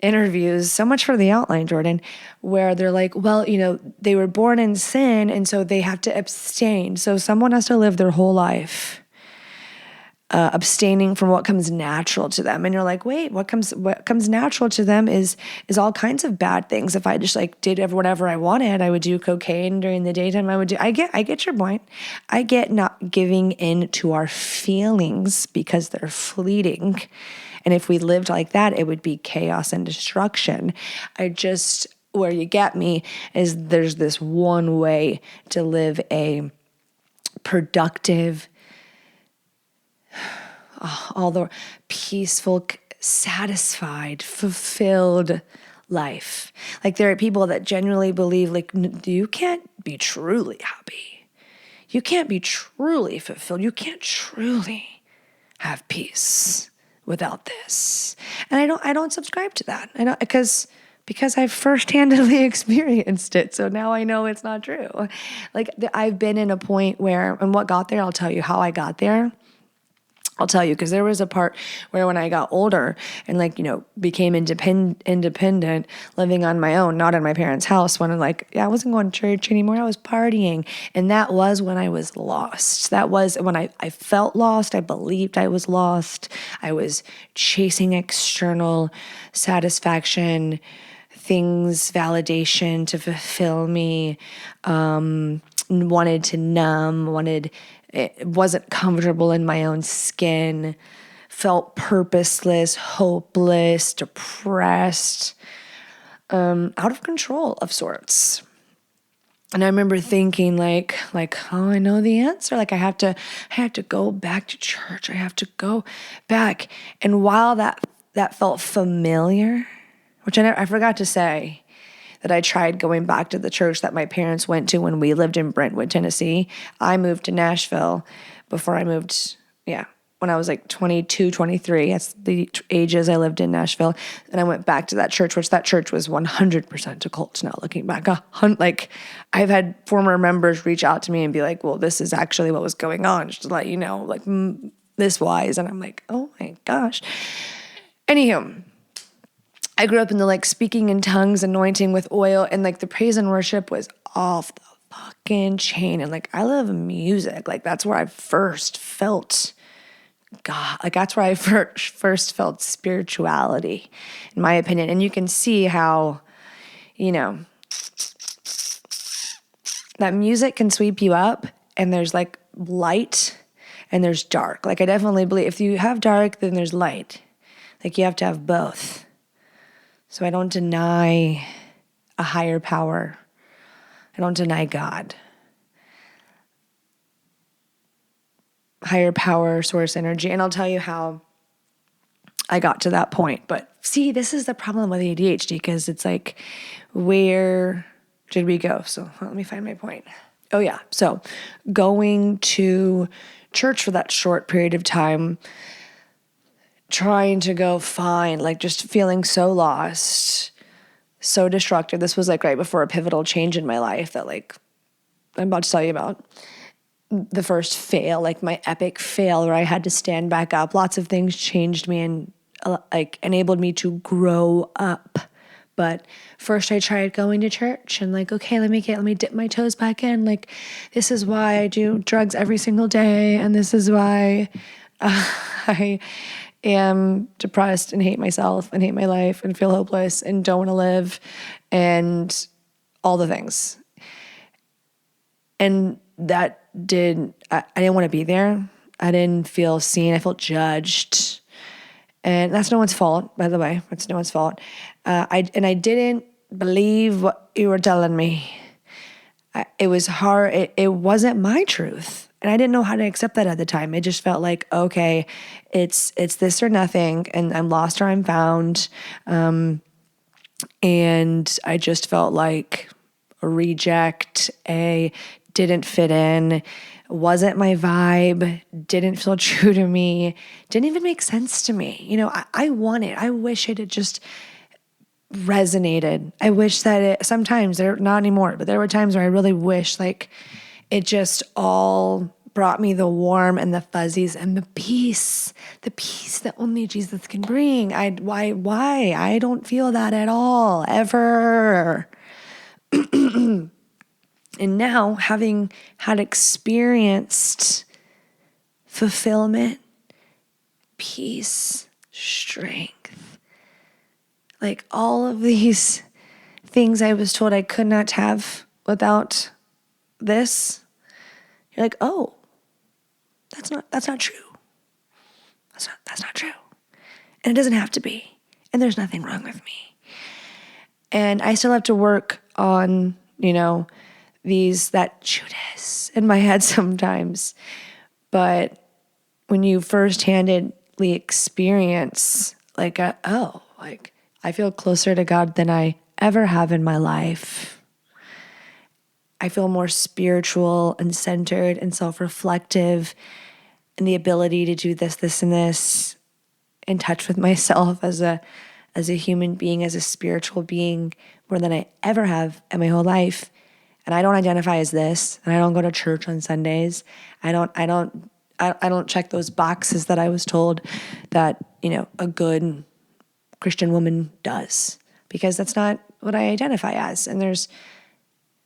interviews, so much for the outline, Jordan, where they're like, well, they were born in sin and so they have to abstain. So someone has to live their whole life abstaining from what comes natural to them. And you're like, wait, what comes natural to them is all kinds of bad things. If I just like did whatever I wanted, I would do cocaine during the daytime. I get your point. I get not giving in to our feelings because they're fleeting. And if we lived like that, it would be chaos and destruction. Where you get me is there's this one way to live a productive, all the peaceful, satisfied, fulfilled life. Like there are people that genuinely believe like you can't be truly happy. You can't be truly fulfilled. You can't truly have peace without this. And I don't subscribe to that. I don't because I've first-handedly experienced it. So now I know it's not true. Like I've been in a point where, and what got there, I'll tell you how I got there. I'll tell you, because there was a part where when I got older and became independent, living on my own, not in my parents' house, when I wasn't going to church anymore, I was partying. And that was when I was lost. That was when I felt lost. I believed I was lost. I was chasing external satisfaction, things, validation to fulfill me, wanted to numb, it wasn't comfortable in my own skin, felt purposeless, hopeless, depressed, out of control of sorts. And I remember thinking like, oh, I know the answer. Like I have to go back to church. I have to go back. And while that felt familiar, which I forgot to say, that I tried going back to the church that my parents went to when we lived in Brentwood, Tennessee. I moved to Nashville before I moved, when I was like 22, 23. That's the ages I lived in Nashville. And I went back to that church, which that church was 100% a cult now looking back. Like I've had former members reach out to me and be like, well, this is actually what was going on, just to let you know, like this wise. And I'm like, oh my gosh. Anywho, I grew up in the speaking in tongues, anointing with oil, and the praise and worship was off the fucking chain. And I love music. That's where I first felt God. That's where I first felt spirituality, in my opinion. And you can see how, that music can sweep you up, and there's light and there's dark. I definitely believe if you have dark, then there's light. Like you have to have both. So I don't deny a higher power. I don't deny God. Higher power, source energy. And I'll tell you how I got to that point. But see, this is the problem with ADHD, because it's like, where did we go? So let me find my point. Oh yeah. So going to church for that short period of time, trying to go find, like just feeling so lost, so destructive. This was like right before a pivotal change in my life that like I'm about to tell you about. The first fail, like my epic fail where I had to stand back up. Lots of things changed me and like enabled me to grow up. But first I tried going to church and like, okay, let me dip my toes back in. Like, this is why I do drugs every single day. And this is why I am depressed and hate myself and hate my life and feel hopeless and don't want to live and all the things. And I didn't want to be there. I didn't feel seen. I felt judged. And that's no one's fault, by the way. It's no one's fault. I didn't believe what you were telling me. It was hard. It wasn't my truth. And I didn't know how to accept that at the time. It just felt like, okay, it's this or nothing, and I'm lost or I'm found. And I just felt like a reject, didn't fit in, wasn't my vibe, didn't feel true to me, didn't even make sense to me. You know, I wish it had just resonated. I wish that sometimes, not anymore, but there were times where I really wish like it just all brought me the warm and the fuzzies and the peace that only Jesus can bring. Why? I don't feel that at all, ever. And now, having had experienced fulfillment, peace, strength, like all of these things I was told I could not have without this, you're like, oh, that's not true. That's not true. And it doesn't have to be. And there's nothing wrong with me. And I still have to work on, that Judas in my head sometimes. But when you first-handedly experience I feel closer to God than I ever have in my life. I feel more spiritual and centered and self-reflective, and the ability to do this, and this, in touch with myself as a human being, as a spiritual being, more than I ever have in my whole life. And I don't identify as this, and I don't go to church on Sundays. I don't check those boxes that I was told that, a good Christian woman does, because that's not what I identify as. And there's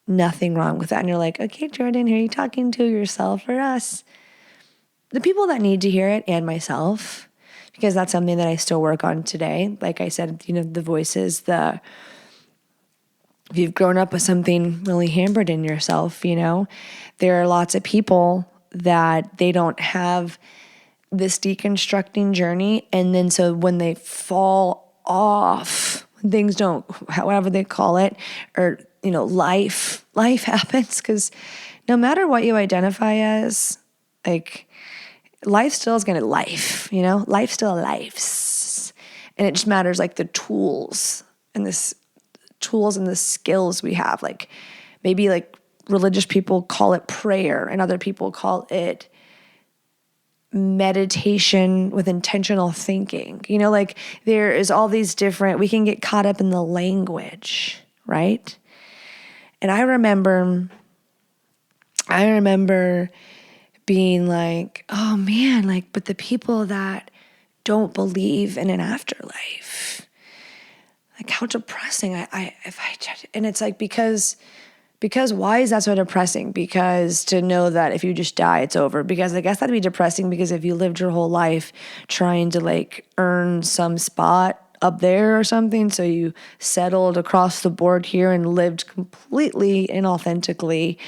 nothing wrong with that. And you're like, okay, Jordan, who are you talking to, yourself or us? The people that need to hear it, and myself, because that's something that I still work on today. Like I said, the voices, if you've grown up with something really hampered in yourself, there are lots of people that they don't have this deconstructing journey. And then so when they fall off, things don't, however they call it, or, life happens, because no matter what you identify as, like, life still is going to life, life still lives. And it just matters like the tools and the skills we have. Like maybe like religious people call it prayer, and other people call it meditation with intentional thinking. Like there is all these different, we can get caught up in the language, right? And I remember being like, oh man, like, but the people that don't believe in an afterlife, like how depressing. And it's like, because why is that so depressing? Because to know that if you just die, it's over. Because I guess that'd be depressing, because if you lived your whole life trying to like earn some spot up there or something, so you settled across the board here and lived completely inauthentically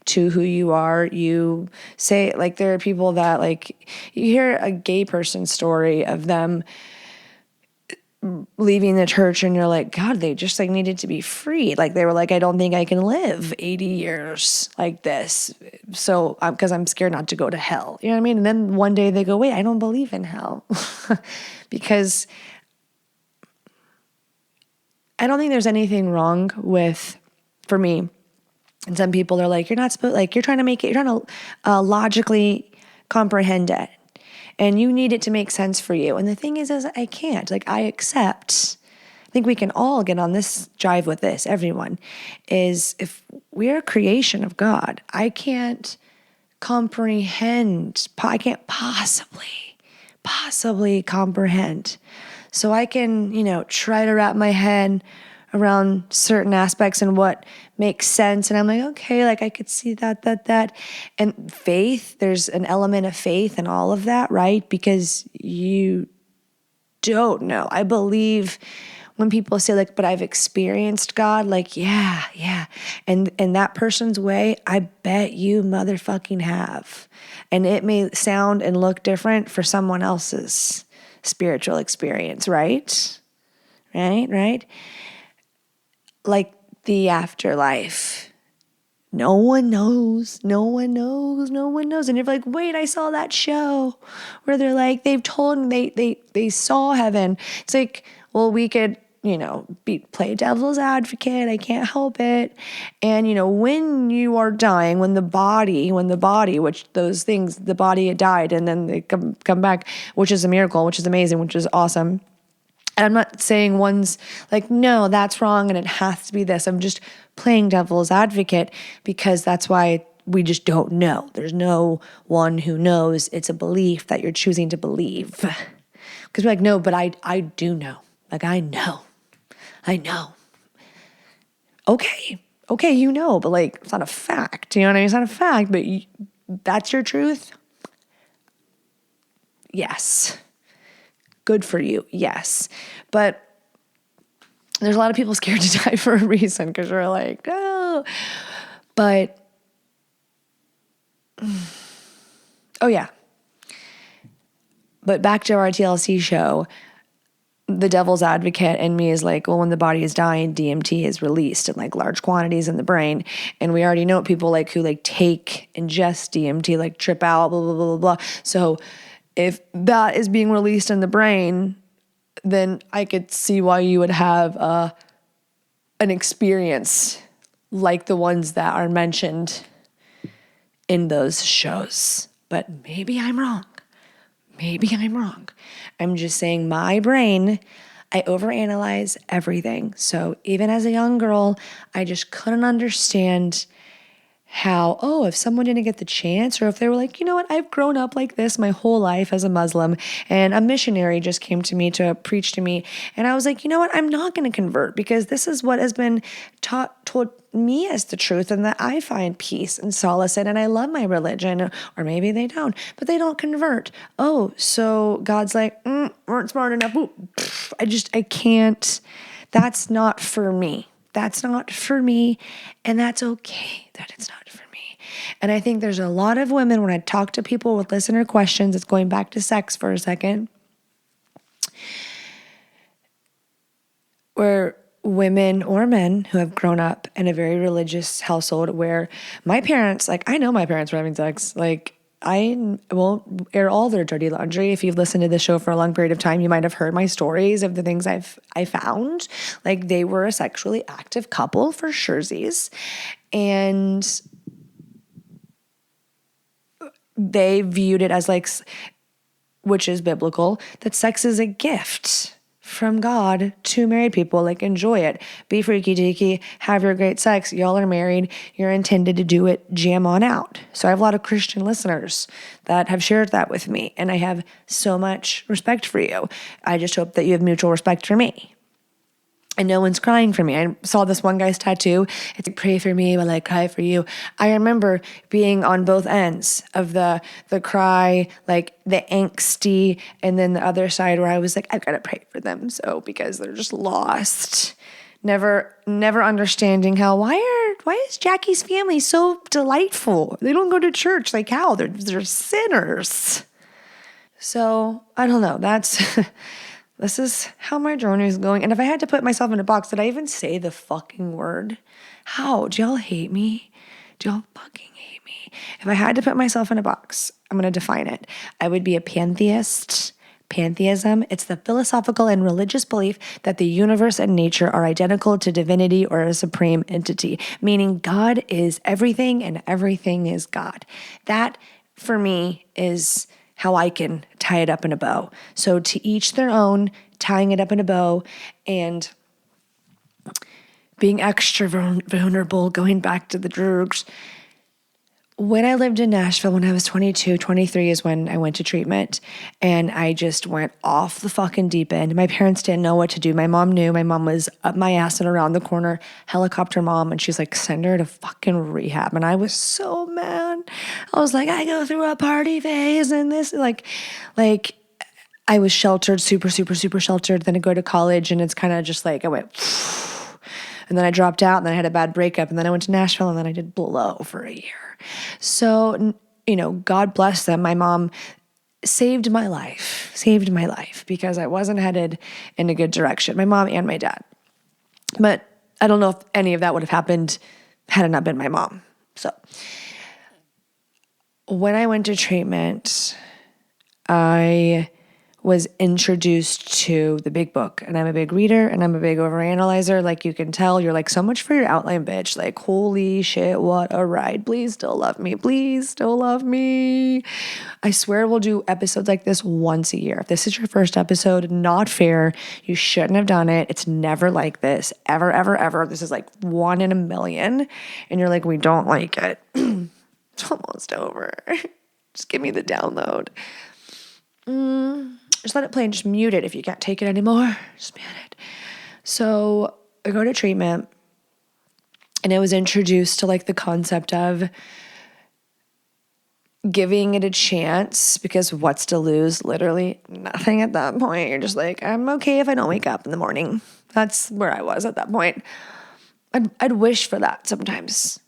to who you are. You say, like, there are people that, like, you hear a gay person story of them leaving the church and you're like, God, they just like needed to be freed. Like they were like, I don't think I can live 80 years like this. So because I'm scared not to go to hell. You know what I mean? And then one day they go, wait, I don't believe in hell. Because I don't think there's anything wrong with, for me, and some people are like, you're not supposed, like you're trying to make it, you're trying to logically comprehend it. And you need it to make sense for you. And the thing is I can't. Like I accept, I think we can all get on this jive with this, everyone, is if we're a creation of God, I can't comprehend, I can't possibly comprehend. So I can, try to wrap my head around certain aspects and what makes sense. And I'm like, okay, like I could see that. And faith, there's an element of faith in all of that, right? Because you don't know. I believe when people say like, but I've experienced God, like, yeah. And in that person's way, I bet you motherfucking have. And it may sound and look different for someone else's spiritual experience, right? Right? Like the afterlife. No one knows. And you're like, wait, I saw that show where they're like, they've told me they saw heaven. It's like, well, we could, play devil's advocate. I can't help it. And, when you are dying, when the body, which those things, the body had died and then they come back, which is a miracle, which is amazing, which is awesome. And I'm not saying one's like, no, that's wrong and it has to be this. I'm just playing devil's advocate because that's why we just don't know. There's no one who knows. It's a belief that you're choosing to believe. Because we're like, no, but I do know. Like, I know. Okay, but like, it's not a fact. You know what I mean? It's not a fact, but that's your truth? Yes. Good for you, yes. But there's a lot of people scared to die for a reason because they're like, oh. But, oh yeah. But back to our TLC show, the devil's advocate in me is like, well, when the body is dying, DMT is released in like large quantities in the brain. And we already know people like who like ingest DMT, like trip out, blah, blah, blah, blah, blah. So if that is being released in the brain, then I could see why you would have an experience like the ones that are mentioned in those shows. But maybe I'm wrong. I'm just saying my brain, I overanalyze everything. So even as a young girl, I just couldn't understand how, if someone didn't get the chance, or if they were like, you know what, I've grown up like this my whole life as a Muslim, and a missionary just came to me to preach to me, and I was like, you know what, I'm not going to convert because this is what has been told me as the truth, and that I find peace and solace in, and I love my religion, or maybe they don't, but they don't convert. Oh, so God's like, weren't smart enough. Ooh, I can't. That's not for me. And that's okay that it's not for me. And I think there's a lot of women, when I talk to people with listener questions, it's going back to sex for a second, where women or men who have grown up in a very religious household where my parents, like, I know my parents were having sex, like, I won't air all their dirty laundry. If you've listened to this show for a long period of time, you might have heard my stories of the things I found. Like, they were a sexually active couple for surezies. And they viewed it as like, which is biblical, that sex is a gift from God to married people. Like, enjoy it. Be freaky deaky. Have your great sex. Y'all are married. You're intended to do it. Jam on out. So I have a lot of Christian listeners that have shared that with me. And I have so much respect for you. I just hope that you have mutual respect for me. And no one's crying for me. I saw this one guy's tattoo. It's like, pray for me while I cry for you. I remember being on both ends of the cry, like the angsty, and then the other side where I was like, I've got to pray for them. So, because they're just lost. Never understanding how, why is Jackie's family so delightful? They don't go to church. Like, how? They're sinners. So, I don't know. This is how my journey is going. And if I had to put myself in a box, did I even say the fucking word? How? Do y'all hate me? Do y'all fucking hate me? If I had to put myself in a box, I'm going to define it. I would be a pantheist. Pantheism, it's the philosophical and religious belief that the universe and nature are identical to divinity or a supreme entity, meaning God is everything and everything is God. That, for me, is how I can tie it up in a bow. So to each their own, tying it up in a bow and being extra vulnerable, going back to the drugs. When I lived in Nashville, when I was 22, 23 is when I went to treatment, and I just went off the fucking deep end. My parents didn't know what to do. My mom knew. My mom was up my ass and around the corner, helicopter mom, and she's like, send her to fucking rehab. And I was so mad. I was like, I go through a party phase and this, like I was sheltered, super, super, super sheltered. Then I go to college, and it's kind of just like I went, and then I dropped out, and then I had a bad breakup, and then I went to Nashville, and then I did blow for a year. So, God bless them. My mom saved my life because I wasn't headed in a good direction, my mom and my dad. But I don't know if any of that would have happened had it not been my mom. So when I went to treatment, I was introduced to the big book, and I'm a big reader and I'm a big overanalyzer. Like you can tell, you're like, so much for your outline, bitch. Like, holy shit, what a ride. Please still love me. Please still love me. I swear we'll do episodes like this once a year. If this is your first episode, not fair. You shouldn't have done it. It's never like this. Ever, ever, ever. This is like 1 in a million. And you're like, we don't like it. It's almost over. Just give me the download. Just let it play and just mute it if you can't take it anymore. Just mute it. So I go to treatment, and I was introduced to like the concept of giving it a chance, because what's to lose? Literally nothing at that point. You're just like, I'm okay if I don't wake up in the morning. That's where I was at that point. I'd wish for that sometimes.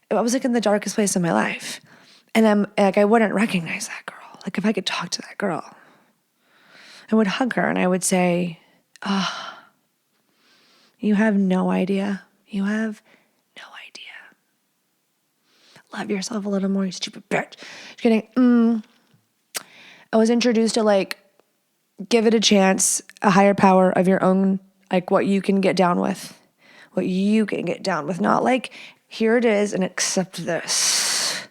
I was like in the darkest place in my life, and I'm like, I wouldn't recognize that girl. Like if I could talk to that girl, I would hug her and I would say, you have no idea. You have no idea. Love yourself a little more, you stupid bitch. Just kidding. I was introduced to like, give it a chance, a higher power of your own, like what you can get down with. What you can get down with. Not like, here it is and accept this.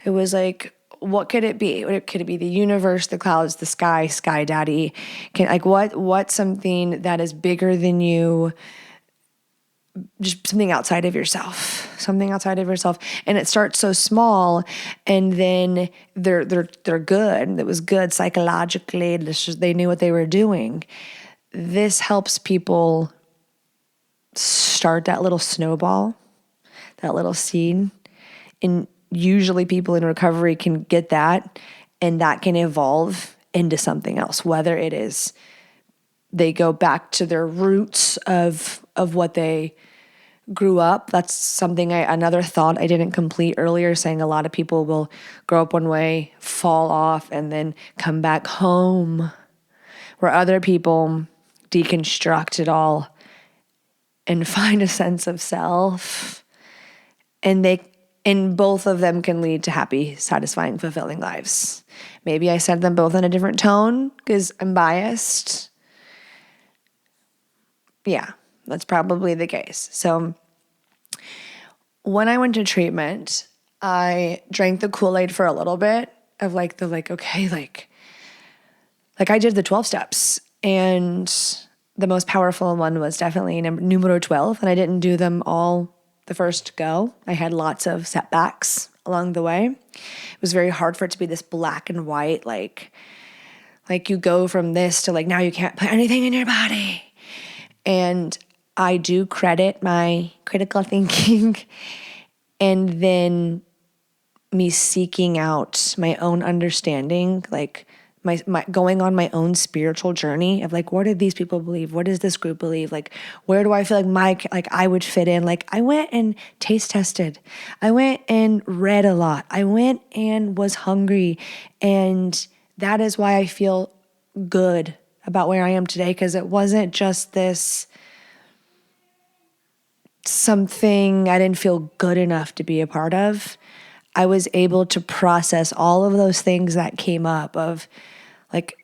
It was like, what could it be? Could it be the universe, the clouds, the sky daddy? What's something that is bigger than you? Just something outside of yourself. And it starts so small, and then they're good. It was good psychologically. They knew what they were doing. This helps people start that little snowball, that little seed. And usually people in recovery can get that, and that can evolve into something else, whether it is they go back to their roots of what they grew up. That's something another thought I didn't complete earlier, saying a lot of people will grow up one way, fall off, and then come back home, where other people deconstruct it all and find a sense of self, and both of them can lead to happy, satisfying, fulfilling lives. Maybe I said them both in a different tone because I'm biased. Yeah, that's probably the case. So when I went to treatment, I drank the Kool-Aid for a little bit of I did the 12 steps, and the most powerful one was definitely numero 12, and I didn't do them all the first go. I had lots of setbacks along the way. It was very hard for it to be this black and white, like you go from this to now you can't put anything in your body. And I do credit my critical thinking and then me seeking out my own understanding, my going on my own spiritual journey of what did these people believe? What does this group believe? Where do I feel I would fit in? I went and taste tested. I went and read a lot. I went and was hungry. And that is why I feel good about where I am today, because it wasn't just this something I didn't feel good enough to be a part of. I was able to process all of those things that came up of like,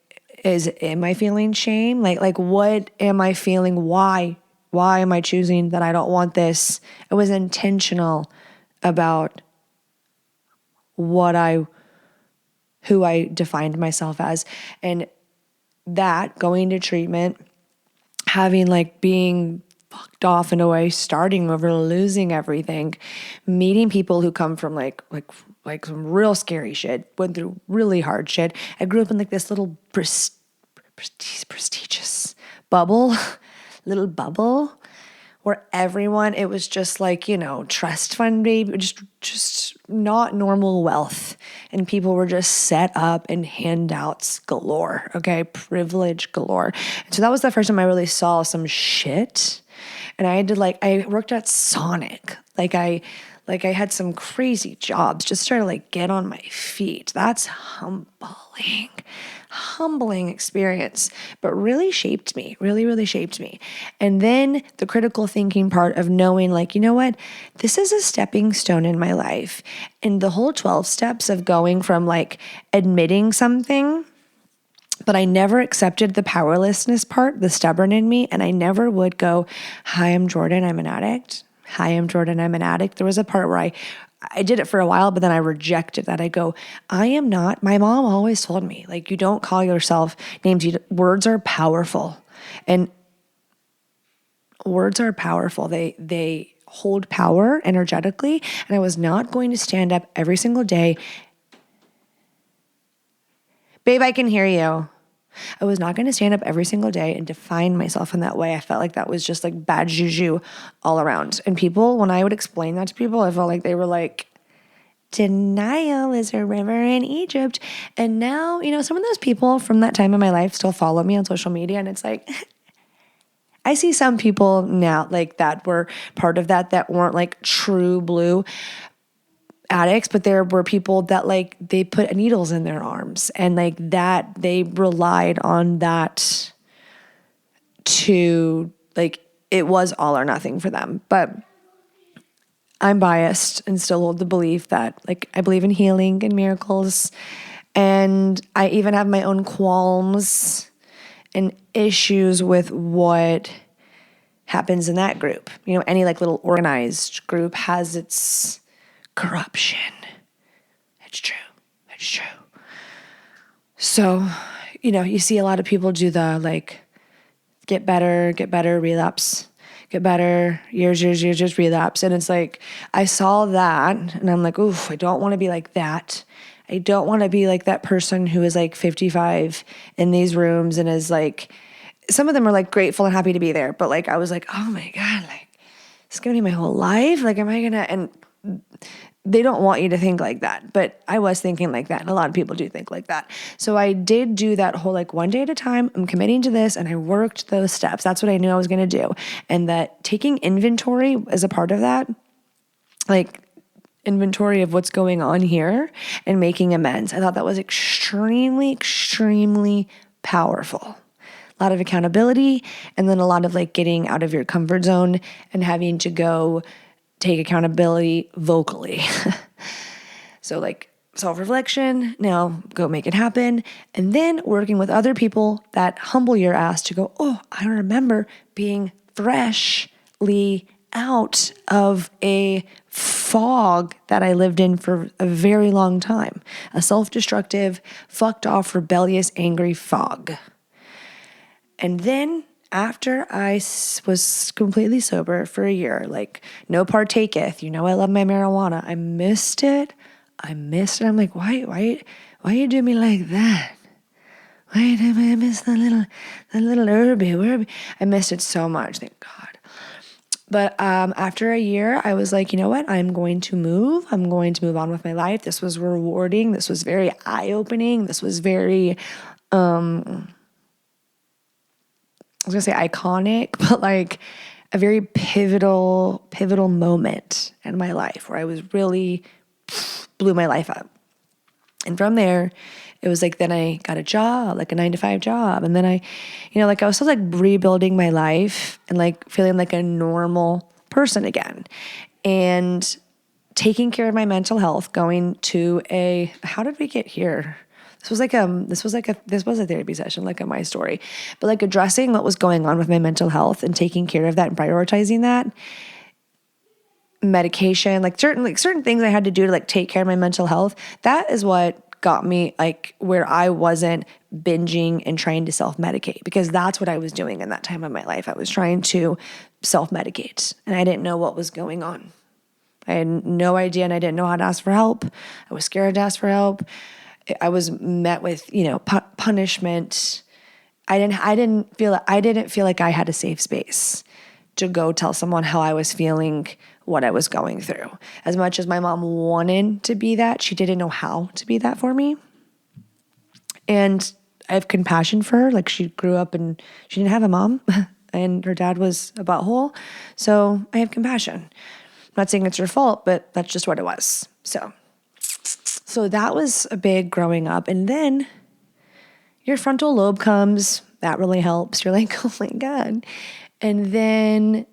am I feeling shame? Like what am I feeling? Why am I choosing that I don't want this? I was intentional about who I defined myself as. And that, going to treatment, having like being fucked off in a way, starting over, losing everything, meeting people who come from like some real scary shit, went through really hard shit. I grew up in like this little prestigious bubble, little bubble where everyone, it was just like, trust fund baby, just not normal wealth. And people were just set up and handouts galore, okay? Privilege galore. And so that was the first time I really saw some shit. And I worked at Sonic. I had some crazy jobs just to like get on my feet. That's humbling experience, but really shaped me, really shaped me. And then the critical thinking part of knowing like, you know what, this is a stepping stone in my life. And the whole 12 steps of going from like admitting something, but I never accepted the powerlessness part, the stubborn in me. And I never would go, hi, I'm Jordan, I'm an addict. Hi, I'm Jordan, I'm an addict. There was a part where I did it for a while, but then I rejected that. I go, I am not. My mom always told me, like, you don't call yourself names. Words are powerful. And words are powerful. They hold power energetically. And I was not going to stand up every single day. Babe, I can hear you. I was not going to stand up every single day and define myself in that way. I felt like that was just like bad juju all around. And people, when I would explain that to people, I felt like they were like, denial is a river in Egypt. And now, some of those people from that time in my life still follow me on social media. And it's like, I see some people now like that were part of that weren't like true blue addicts, but there were people that like they put needles in their arms and like that they relied on that to like, it was all or nothing for them. But I'm biased and still hold the belief that like I believe in healing and miracles, and I even have my own qualms and issues with what happens in that group. Any like little organized group has its corruption. It's true. So, you see a lot of people do the like, get better, relapse, get better, years, relapse. And it's like, I saw that and I'm like, oof, I don't want to be like that. I don't want to be like that person who is like 55 in these rooms and is like, some of them are like grateful and happy to be there. But like, I was like, oh my God, like, it's going to be my whole life. Like, am I going to, and they don't want you to think like that, but I was thinking like that. And a lot of people do think like that. So I did do that whole, like, one day at a time, I'm committing to this. And I worked those steps. That's what I knew I was going to do. And that taking inventory as a part of that, like inventory of what's going on here and making amends. I thought that was extremely powerful. A lot of accountability. And then a lot of like getting out of your comfort zone and having to go take accountability vocally. So like self-reflection, now go make it happen. And then working with other people that humble your ass to go, oh, I remember being freshly out of a fog that I lived in for a very long time. A self-destructive, fucked off, rebellious, angry fog. And then after I was completely sober for a year, like no partaketh, I love my marijuana. I missed it. I'm like, why you do me like that? Why did I miss the little herby? I missed it so much, thank God. But after a year, I was like, you know what? I'm going to move. I'm going to move on with my life. This was rewarding. This was very eye-opening. This was very I was gonna say iconic, but like a very pivotal moment in my life where I was really blew my life up. And from there, It was like, then I got a job, like a 9-to-5 job. And then I was still like rebuilding my life and like feeling like a normal person again. And taking care of my mental health, going to how did we get here? This was a therapy session, like a my story, but like addressing what was going on with my mental health and taking care of that and prioritizing that. Medication, like certain things I had to do to like take care of my mental health. That is what got me like where I wasn't binging and trying to self-medicate, because that's what I was doing in that time of my life. I was trying to self-medicate and I didn't know what was going on. I had no idea and I didn't know how to ask for help. I was scared to ask for help. I was met with, punishment. I didn't feel like I had a safe space to go tell someone how I was feeling, what I was going through. As much as my mom wanted to be that, she didn't know how to be that for me. And I have compassion for her. Like, she grew up and she didn't have a mom and her dad was a butthole. So I have compassion. I'm not saying it's her fault, but that's just what it was. So that was a big growing up. And then your frontal lobe comes. That really helps. You're like, oh my God. And then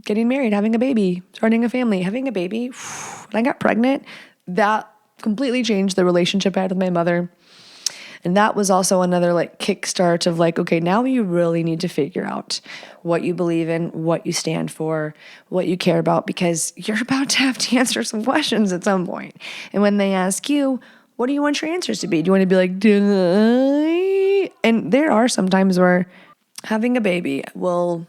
getting married, having a baby, starting a family, having a baby. When I got pregnant, that completely changed the relationship I had with my mother. And that was also another like kickstart of like, okay, now you really need to figure out what you believe in, what you stand for, what you care about, because you're about to have to answer some questions at some point. And when they ask you, what do you want your answers to be? Do you want to be like, die? And there are some times where having a baby will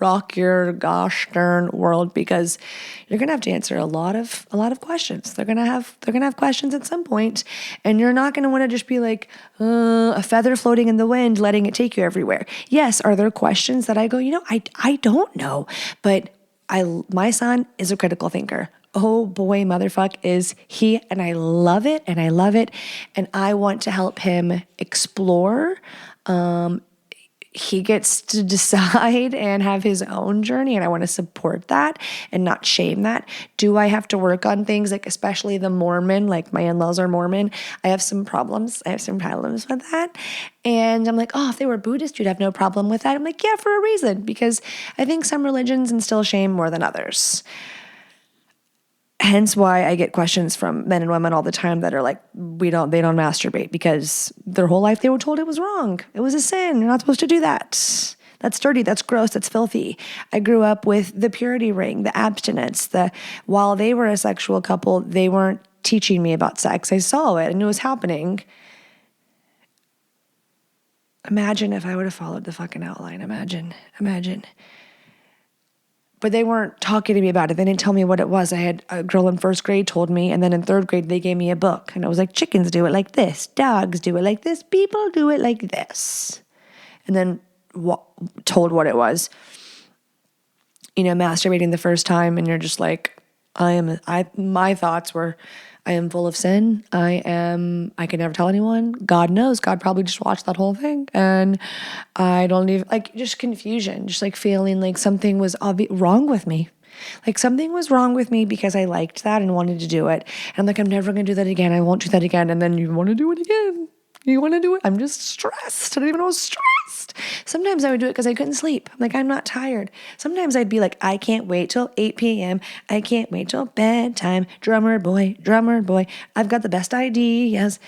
rock your gosh darn world, because you're gonna have to answer a lot of questions. They're gonna have questions at some point, and you're not gonna want to just be like a feather floating in the wind, letting it take you everywhere. Yes, are there questions that I go, I don't know, but my son is a critical thinker. Oh boy, motherfuck is he, and I love it, and I want to help him explore. He gets to decide and have his own journey, and I want to support that and not shame that. Do I have to work on things, like especially the Mormon, like my in-laws are Mormon? I have some problems. with that. And I'm like, oh, if they were Buddhist, you'd have no problem with that. I'm like, yeah, for a reason, because I think some religions instill shame more than others. Hence why I get questions from men and women all the time that are like, they don't masturbate, because their whole life they were told it was wrong. It was a sin. You're not supposed to do that. That's dirty. That's gross. That's filthy. I grew up with the purity ring, the abstinence, while they were a sexual couple, they weren't teaching me about sex. I saw it and it was happening. Imagine if I would have followed the fucking outline. Imagine. But they weren't talking to me about it. They didn't tell me what it was. I had a girl in first grade told me, and then in third grade, they gave me a book. And it was like, chickens do it like this. Dogs do it like this. People do it like this. And then told what it was. Masturbating the first time, and you're just like, my thoughts were, I am full of sin. I can never tell anyone. God knows. God probably just watched that whole thing. And I don't even, just confusion, just feeling like something was wrong with me. Like something was wrong with me because I liked that and wanted to do it. And I'm like, I'm never going to do that again. I won't do that again. And then you want to do it again. You want to do it? I'm just stressed. I don't even know I was stressed. Sometimes I would do it because I couldn't sleep. I'm not tired. Sometimes I'd be like, I can't wait till 8 p.m. I can't wait till bedtime. Drummer boy. I've got the best ideas.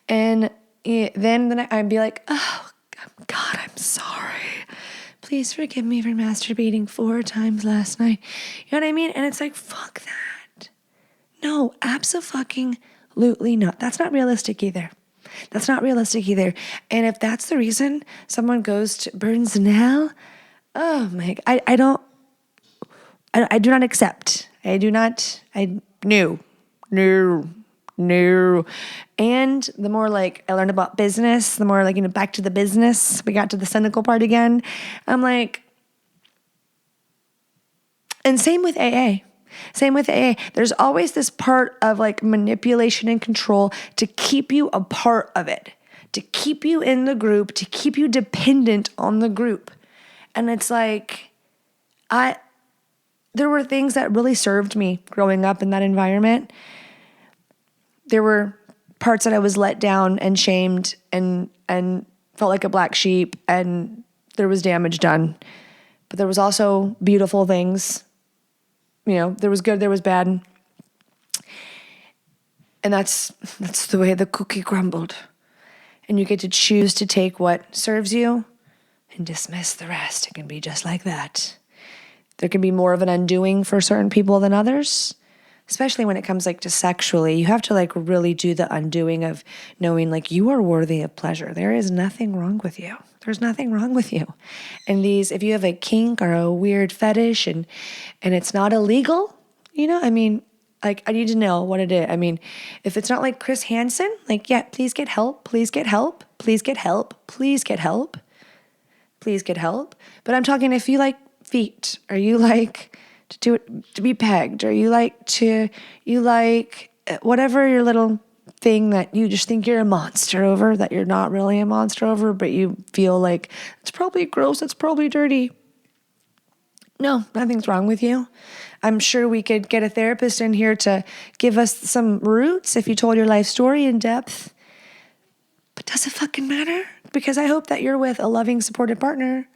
And then I'd be like, oh, God, I'm sorry. Please forgive me for masturbating 4 times last night. You know what I mean? And it's like, fuck that. No, abso-fucking-lutely not. That's not realistic either. And if that's the reason someone goes to burns in hell, oh my, I do not accept. No. And the more I learned about business, the more back to the business, we got to the cynical part again. I'm like, and same with AA. There's always this part of manipulation and control to keep you a part of it, to keep you in the group, to keep you dependent on the group. And it's there were things that really served me growing up in that environment. There were parts that I was let down and shamed and felt like a black sheep, and there was damage done. But there was also beautiful things. There was good, there was bad. And that's the way the cookie crumbled. And you get to choose to take what serves you and dismiss the rest. It can be just like that. There can be more of an undoing for certain people than others, especially when it comes like to sexually. You have to like really do the undoing of knowing like you are worthy of pleasure. There is nothing wrong with you. There's nothing wrong with you. And if you have a kink or a weird fetish and it's not illegal, like I need to know what it is. If it's not like Chris Hansen, like, yeah, please get help, please get help, please get help, please get help, please get help. But I'm talking if you like feet, or you like to be pegged, or you like whatever your little thing that you just think you're a monster over, that you're not really a monster over, but you feel like it's probably gross, it's probably dirty. No, nothing's wrong with you. I'm sure we could get a therapist in here to give us some roots if you told your life story in depth. But does it fucking matter? Because I hope that you're with a loving, supportive partner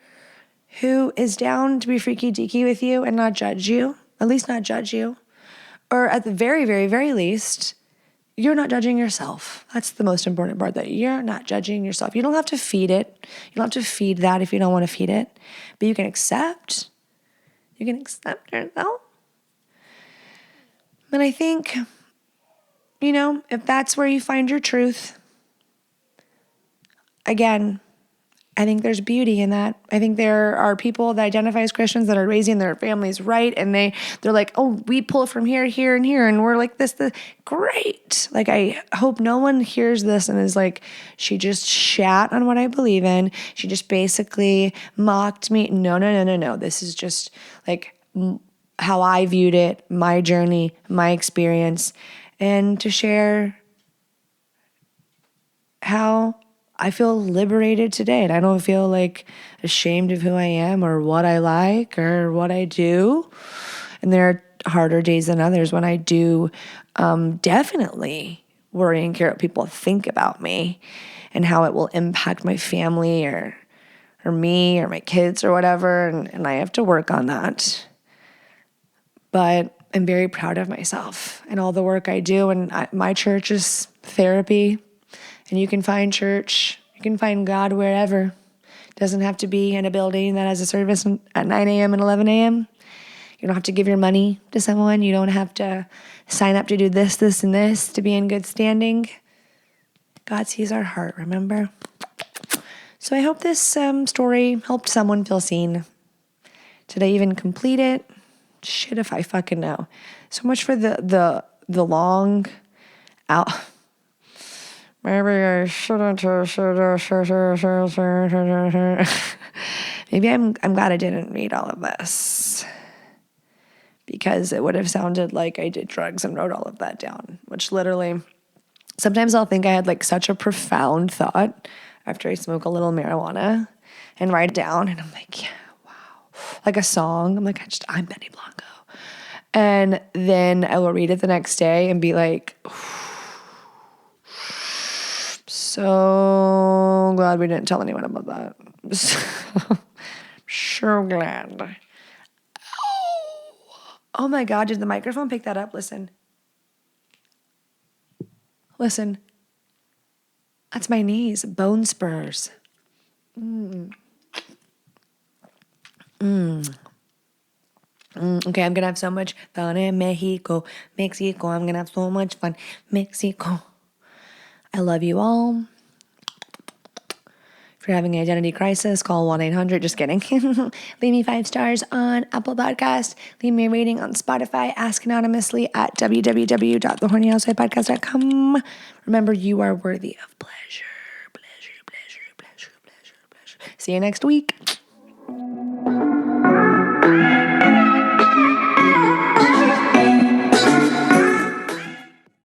who is down to be freaky deaky with you and not judge you, at least not judge you. Or at the very, very, very least, you're not judging yourself. That's the most important part, that you're not judging yourself. You don't have to feed it. You don't have to feed that if you don't want to feed it. But you can accept. You can accept yourself. And I think, if that's where you find your truth, again, I think there's beauty in that. I think there are people that identify as Christians that are raising their families right, and they're like, oh, we pull from here, here, and here, and we're like this. Great. Like, I hope no one hears this and is like, she just shat on what I believe in. She just basically mocked me. No. This is just like how I viewed it, my journey, my experience, and to share how I feel liberated today, and I don't feel like ashamed of who I am or what I like or what I do. And there are harder days than others when I do definitely worry and care what people think about me and how it will impact my family or me or my kids or whatever, and I have to work on that. But I'm very proud of myself and all the work I do, and my church is therapy. And you can find church, you can find God wherever. It doesn't have to be in a building that has a service at 9 a.m. and 11 a.m. You don't have to give your money to someone. You don't have to sign up to do this, this, and this to be in good standing. God sees our heart, remember? So I hope this story helped someone feel seen. Did I even complete it? Shit if I fucking know. So much for the long out. Maybe I shouldn't. Maybe I'm glad I didn't read all of this, because it would have sounded like I did drugs and wrote all of that down, which literally, sometimes I'll think I had like such a profound thought after I smoke a little marijuana and write it down, and I'm like, yeah, wow. Like a song. I'm like, I'm Benny Blanco. And then I will read it the next day and be like, so glad we didn't tell anyone about that. Sure glad. Oh my God, did the microphone pick that up? Listen. That's my knees, bone spurs. Okay, I'm going to have so much fun in Mexico. I'm going to have so much fun. Mexico. I love you all. If you're having an identity crisis, call 1-800. Just kidding. Leave me 5 stars on Apple Podcast. Leave me a rating on Spotify. Ask anonymously at www.thehornyhousewifepodcast.com. Remember, you are worthy of pleasure. See you next week.